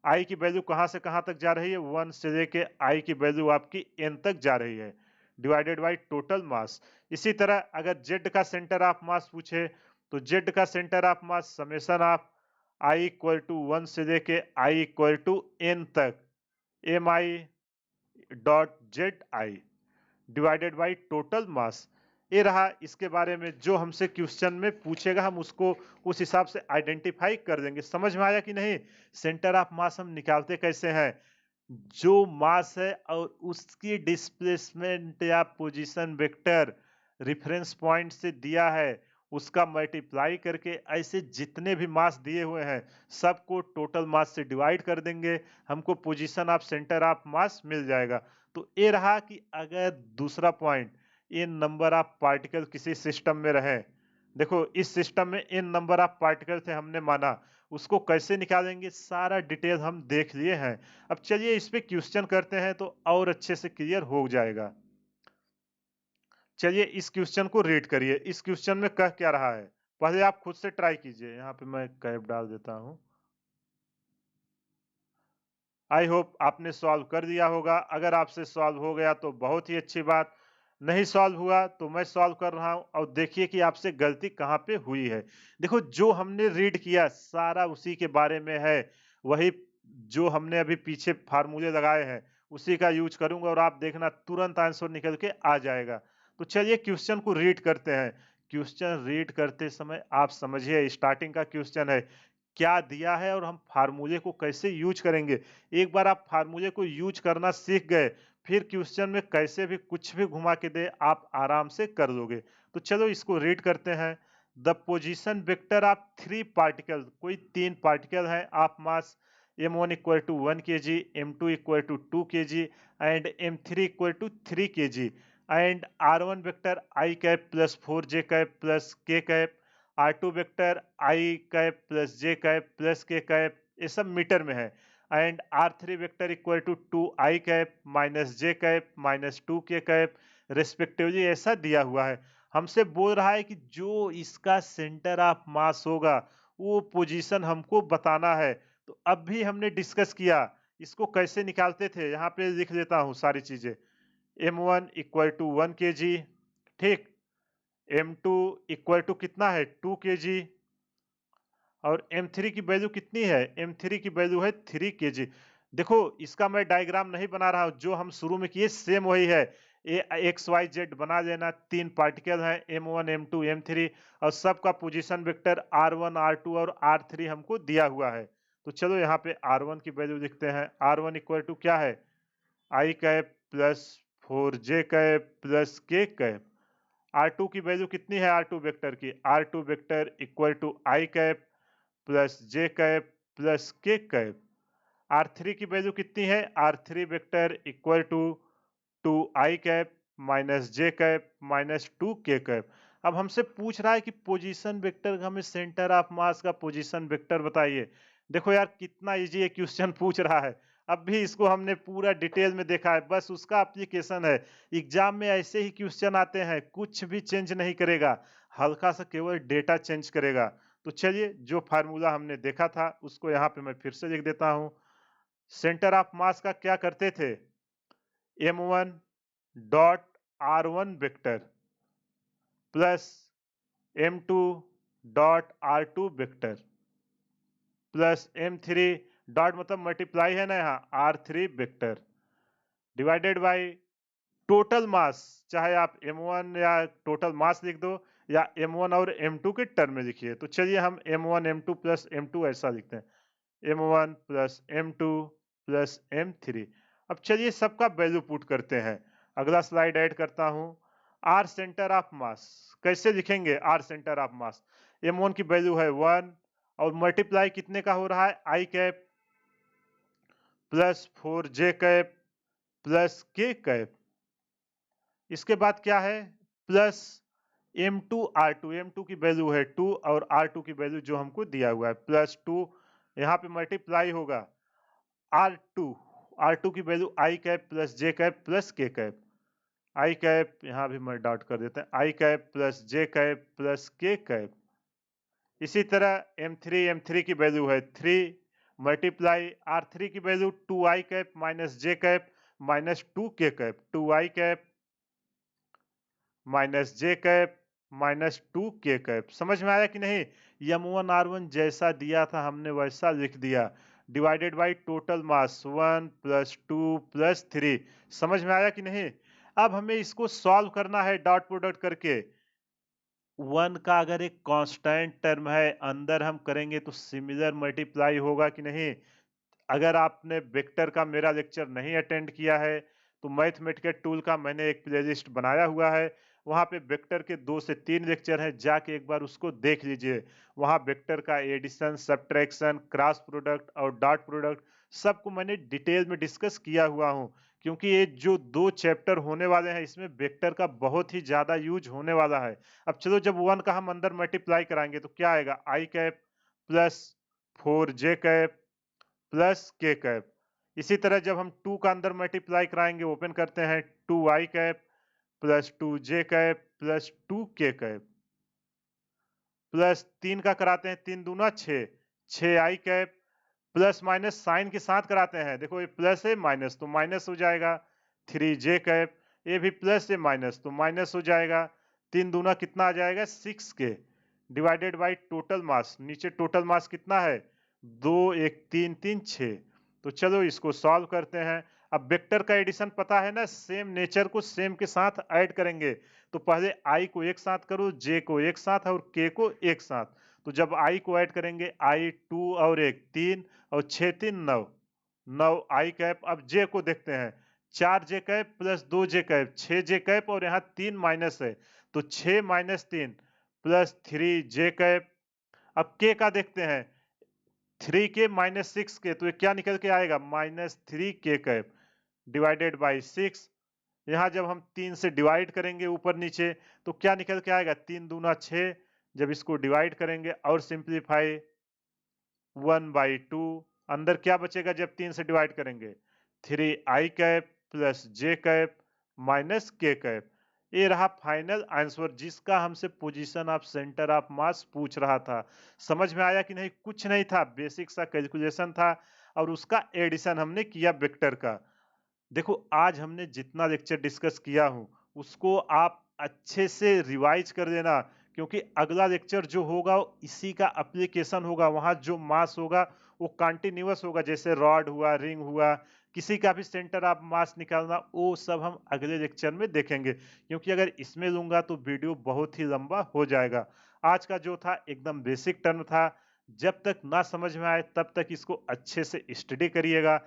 आई की वैल्यू कहां से कहां तक जा रही है? 1 से लेके आई की वैल्यू आपकी n तक जा रही है, डिवाइडेड बाई टोटल मास। इसी तरह अगर z का सेंटर ऑफ मास पूछे तो z का centre of mass summation of I equal to 1 से लेके आई इक्वल टू n तक M I dot Z I, divided by total mass. ये रहा इसके बारे में, जो हमसे क्वेश्चन में पूछेगा हम उसको उस हिसाब से आइडेंटिफाई कर देंगे। समझ में आया कि नहीं? सेंटर ऑफ मास हम निकालते कैसे हैं? जो मास है और उसकी डिस्प्लेसमेंट या पोजीशन वेक्टर रेफरेंस पॉइंट से दिया है, उसका मल्टीप्लाई करके ऐसे जितने भी मास दिए हुए हैं सबको टोटल मास से डिवाइड कर देंगे, हमको position of center of mass मिल जाएगा। तो ये रहा कि अगर दूसरा point, n number of particle किसी सिस्टम में रहे, देखो इस सिस्टम में इन नंबर ऑफ पार्टिकल थे हमने माना, उसको कैसे निकालेंगे सारा डिटेल हम देख लिए हैं। अब चलिए इस पे क्वेश्चन करते हैं तो और अच्छे से क्लियर हो जाएगा। चलिए इस क्वेश्चन को रीड करिए, इस क्वेश्चन में कह क्या रहा है, पहले आप खुद से ट्राई कीजिए। यहाँ पे मैं कैप डाल देता हूँ। आई होप आपने सॉल्व कर दिया होगा। अगर आपसे सॉल्व हो गया तो बहुत ही अच्छी बात, नहीं सॉल्व हुआ तो मैं सॉल्व कर रहा हूं और देखिए कि आपसे गलती कहां पे हुई है। देखो जो हमने रीड किया सारा उसी के बारे में है, वही जो हमने अभी पीछे फार्मूले लगाए हैं उसी का यूज करूंगा और आप देखना तुरंत आंसर निकल के आ जाएगा। तो चलिए क्वेश्चन को रीड करते हैं। क्वेश्चन रीड करते समय आप समझिए, स्टार्टिंग का क्वेश्चन है, क्या दिया है और हम फार्मूले को कैसे यूज करेंगे। एक बार आप फार्मूले को यूज करना सीख गए, फिर क्वेश्चन में कैसे भी कुछ भी घुमा के दे आप आराम से कर लोगे। तो चलो इसको रीड करते हैं। The position vector of 3 particle, कोई 3 पार्टिकल है of mass m1 equal to 1 kg, m2 equal to 2 kg and m3 equal to 3 kg and R1 vector I cap plus 4J cap plus K cap, R2 vector I cap plus J cap plus K cap, ये सब metre में है। And R3 vector equal to 2I cap minus J cap minus 2K cap respectively ऐसा दिया हुआ है। हमसे बोल रहा है कि जो इसका सेंटर ऑफ मास होगा वो पोजीशन हमको बताना है। तो अब भी हमने डिस्कस किया इसको कैसे निकालते थे, यहाँ पे लिख देता हूँ सारी चीजें। M1 इक्वल टू 1 kg, ठीक। M2 इक्वल टू कितना है 2 kg, और M3 की वैल्यू कितनी है, M3 की वैल्यू है 3 kg। देखो इसका मैं डायग्राम नहीं बना रहा हूं, जो हम शुरू में किए सेम वही है। एक्स वाई जेड बना लेना, तीन पार्टिकल हैं M1 M2 M3, और सबका पोजीशन वेक्टर R1 R2 और R3 हमको दिया हुआ है। तो चलो यहाँ पे R1 की वैल्यू लिखते हैं। R1 इक्वल टू क्या है, I cap plus 4J cap plus K cap. R2 की वैल्यू कितनी है R2 वेक्टर की, R2 vector equal to I cap plus J cap plus K cap. R3 की वैल्यू कितनी है, R3 vector equal to 2I cap minus J cap minus 2K cap. अब हमसे पूछ रहा है कि पोजीशन वेक्टर का, हमें सेंटर ऑफ मास का पोजीशन वेक्टर बताइए। देखो यार कितना इजी ये क्वेश्चन पूछ रहा है। अब भी इसको हमने पूरा डिटेल में देखा है, बस उसका एप्लीकेशन है। एग्जाम में ऐसे ही क्वेश्चन आते हैं, कुछ भी चेंज नहीं करेगा, हल्का सा केवल डेटा चेंज करेगा। तो चलिए जो फार्मूला हमने देखा था उसको यहाँ पे मैं फिर से लिख देता हूँ। सेंटर ऑफ मास का क्या करते थे, M1 dot R1 vector plus M2 dot R2 vector plus M3 dot मतलब मल्टीप्लाई है ना यहाँ R3 vector divided by total मास, चाहे आप M1 या टोटल मास लिख दो या M1 और M2 के टर्म में लिखिए। तो चलिए हम M1 M2 प्लस M2 ऐसा लिखते हैं, M1 plus M2 plus M3। अब चलिए सबका वैल्यू पुट करते हैं। अगला स्लाइड ऐड करता हूं। R सेंटर ऑफ मास कैसे लिखेंगे, R centre of mass, M1 की वैल्यू है 1 और मल्टीप्लाई कितने का हो रहा है I cap plus 4J cap plus K cap. इसके बाद क्या है, प्लस M2 R2, M2 की वैल्यू है 2 और R2 की वैल्यू जो हमको दिया हुआ है प्लस 2, यहाँ पे मल्टीप्लाई होगा R2, R2 की value I cap plus J cap plus K cap. I cap यहाँ भी मैं डॉट कर देते हैं, I cap plus J cap plus K cap. इसी तरह M3 की वैल्यू है 3 मल्टीप्लाई R3 की value 2I cap minus J cap minus 2K cap, 2I cap minus J cap minus 2K cap. समझ में आया कि नहीं, M1 R1 जैसा दिया था हमने वैसा लिख दिया, divided by total mass 1 plus 2 plus 3। समझ में आया कि नहीं। अब हमें इसको सॉल्व करना है डॉट प्रोडक्ट करके। 1 का अगर एक कांस्टेंट टर्म है अंदर हम करेंगे तो सिमिलर मल्टीप्लाई होगा कि नहीं। अगर आपने वेक्टर का मेरा लेक्चर नहीं अटेंड किया है तो मैथमेटिकल टूल का मैंने एक प्लेलिस्ट बनाया हुआ है, वहाँ पे वेक्टर के 2 से 3 लेक्चर हैं, जाके एक बार उसको देख लीजिए। वहाँ वेक्टर का एडिशन, सब्ट्रैक्शन, क्रॉस प्रोडक्ट और डॉट प्रोडक्ट सबको मैंने डिटेल में डिस्कस किया हुआ हूँ, क्योंकि ये जो 2 चैप्टर होने वाले हैं इसमें वेक्टर का बहुत ही ज्यादा यूज होने वाला है। अब चलो जब 1 का हम अंदर मल्टीप्लाई कराएंगे तो क्या आएगा, I cap plus 4J cap plus K cap. इसी तरह जब हम 2 का अंदर मल्टीप्लाई कराएंगे, ओपन करते हैं, 2I cap plus 2J cap plus 2K cap plus 3 का कराते हैं, 3 दूना 6, 6I cap plus minus sign के साथ कराते हैं, देखो ये प्लस है माइनस तो माइनस हो जाएगा, 3J कैप, ये भी प्लस है माइनस तो माइनस हो जाएगा, 3 दूना कितना आ जाएगा 6K डिवाइडेड बाय टोटल मास, नीचे टोटल मास कितना है 2 1 3 3 6। तो चलो इसको सॉल्व करते हैं। अब वेक्टर का एडिशन पता है ना, सेम नेचर को सेम के साथ ऐड करेंगे। तो पहले I को एक साथ करो, J को एक साथ और K को एक साथ। तो जब I को ऐड करेंगे, I 2 और 1 3 और 6 3 9, 9 I कैप। अब J को देखते हैं, 4J cap plus 2J cap, 6J cap और यहाँ 3 माइनस है तो 6 माइनस 3 प्लस 3J कैप। अब K का देखते हैं, 3K माइनस 6K, तो ये क्या निकल के आएगा minus 3K cap divided by 6। यहाँ जब हम 3 से डिवाइड करेंगे ऊपर नीचे तो क्या निकल के आएगा, 3 दूना 6। जब इसको डिवाइड करेंगे और सिंप्लीफाई 1/2, अंदर क्या बचेगा जब 3 से डिवाइड करेंगे, 3i cap plus j cap minus k cap. ये रहा फाइनल आंसर जिसका हमसे पोजीशन ऑफ सेंटर ऑफ मास पूछ रहा था। समझ में आया कि नहीं? कुछ नहीं था, बेसिक सा कैलकुलेशन था और उसका एडिशन हमने किया वेक्टर का। देखो आज हमने जितना लेक्चर डिस्कस किया हूँ उसको आप अच्छे से रिवाइज कर देना, क्योंकि अगला लेक्चर जो होगा वो इसी का एप्लीकेशन होगा। वहां जो मास होगा वो कंटिन्यूअस होगा, जैसे रॉड हुआ, रिंग हुआ, किसी का भी सेंटर ऑफ मास निकालना, वो सब हम अगले लेक्चर में देखेंगे। क्योंकि अगर इसमें लूंगा तो वीडियो बहुत ही लंबा हो जाएगा। आज का जो था एकदम बेसिक टर्म था। जब तक ना समझ में आए तब तक इसको अच्छे से स्टडी करिएगा।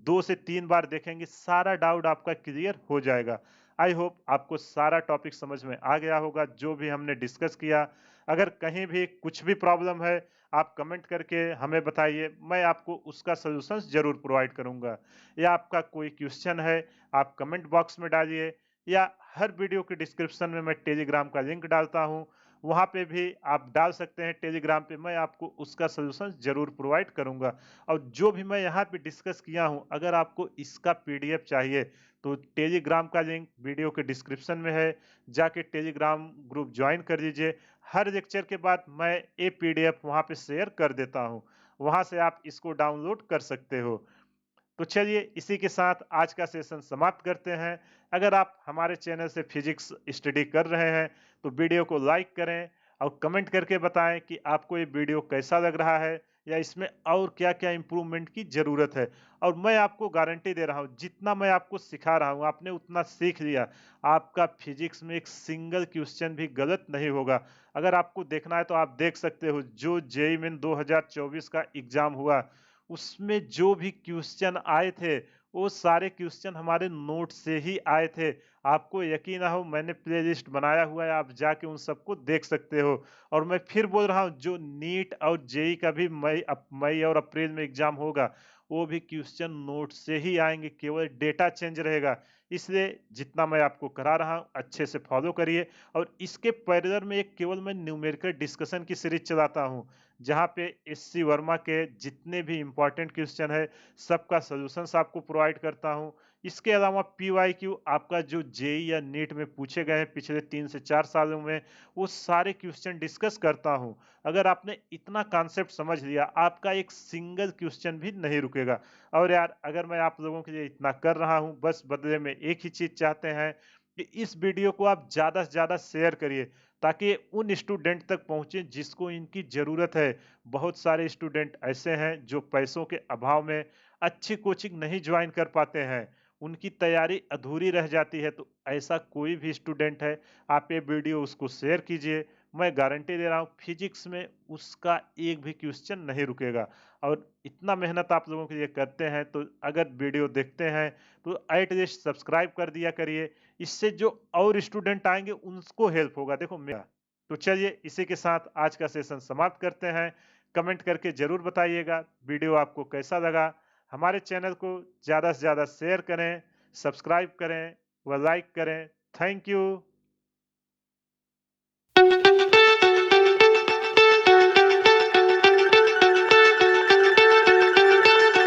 2 से 3 बार देखेंगे, सारा डाउट आपका क्लियर हो जाएगा। आई होप आपको सारा टॉपिक समझ में आ गया होगा जो भी हमने डिस्कस किया। अगर कहीं भी कुछ भी प्रॉब्लम है आप कमेंट करके हमें बताइए, मैं आपको उसका सॉल्यूशन जरूर प्रोवाइड करूंगा। या आपका कोई क्वेश्चन है आप कमेंट बॉक्स में डालिए, या हर वीडियो के डिस्क्रिप्शन में मैं टेलीग्राम का लिंक डालता हूं, वहां पे भी आप डाल सकते हैं टेलीग्राम पे, मैं आपको उसका सॉल्यूशन जरूर प्रोवाइड करूंगा। और जो भी मैं यहाँ पे डिस्कस किया हूँ अगर आपको इसका पीडीएफ चाहिए तो टेलीग्राम का लिंक वीडियो के डिस्क्रिप्शन में है, जाके टेलीग्राम ग्रुप ज्वाइन कर लीजिए। हर लेक्चर के बाद मैं ये पीडीएफ वहाँ पे शेयर कर देता हूँ, वहाँ से आप इसको डाउनलोड कर सकते हो। तो चलिए इसी के साथ आज का सेशन समाप्त करते हैं। अगर आप हमारे चैनल से फिजिक्स स्टडी कर रहे हैं तो वीडियो को लाइक करें और कमेंट करके बताएं कि आपको ये वीडियो कैसा लग रहा है या इसमें और क्या-क्या इम्प्रूवमेंट की ज़रूरत है। और मैं आपको गारंटी दे रहा हूँ जितना मैं आपको सिखा रहा हूँ आपने उतना सीख लिया। आपका फिजिक्स में एक सिंगल क्वेश्चन भी गलत नहीं होगा। अगर आपको देखना है तो आप देख सकते हो जो जेईई मेन 2024 का एग्जाम हुआ उसमें जो भी क्वेश्चन आए थे वो सारे क्वेश्चन हमारे नोट से ही आए थे। आपको यकीन ना हो मैंने प्लेलिस्ट बनाया हुआ है, आप जाके उन सबको देख सकते हो। और मैं फिर बोल रहा हूँ जो नीट और जेई का भी मई और अप्रैल में एग्जाम होगा वो भी क्वेश्चन नोट से ही आएंगे, केवल डेटा चेंज रहेगा। इसलिए जितना मैं आपको करा रहा हूँ अच्छे से फॉलो करिए। और इसके पैरेलल में एक केवल मैं न्यूमेरिकल डिस्कशन की सीरीज चलाता हूँ जहाँ पे एससी वर्मा के जितने भी इंपॉर्टेंट क्वेश्चन है सबका सॉल्यूशंस आपको प्रोवाइड करता हूँ। इसके अलावा पीवाईक्यू आपका जो जेई या नीट में पूछे गए हैं पिछले 3 से 4 सालों में वो सारे क्वेश्चन डिस्कस करता हूँ। अगर आपने इतना कॉन्सेप्ट समझ लिया आपका एक सिंगल क्वेश्चन भी नहीं रुकेगा। और यार अगर मैं आप लोगों के लिए इतना कर रहा हूँ बस बदले में एक ही चीज चाहते हैं कि इस वीडियो को आप ज्यादा से ज्यादा शेयर करिए ताकि उन स्टूडेंट तक पहुंचे जिसको इनकी जरूरत है। बहुत सारे स्टूडेंट ऐसे हैं जो पैसों के अभाव में अच्छी कोचिंग नहीं ज्वाइन कर पाते हैं, उनकी तैयारी अधूरी रह जाती है। तो ऐसा कोई भी स्टूडेंट है आप ये वीडियो उसको शेयर कीजिए, मैं गारंटी दे रहा हूँ फिजिक्स में उसका एक भी क्वेश्चन नहीं रुकेगा। और इतना मेहनत आप लोगों के लिए करते हैं तो अगर वीडियो देखते हैं तो एटलीस्ट सब्सक्राइब कर दिया करिए, इससे जो और स्टूडेंट आएंगे उनको हेल्प होगा। देखो मेरा तो चलिए इसी के साथ आज का सेशन समाप्त करते हैं। कमेंट करके जरूर बताइएगा वीडियो आपको कैसा लगा। हमारे चैनल को ज़्यादा से ज़्यादा शेयर करें, सब्सक्राइब करें व लाइक करें। Thank you.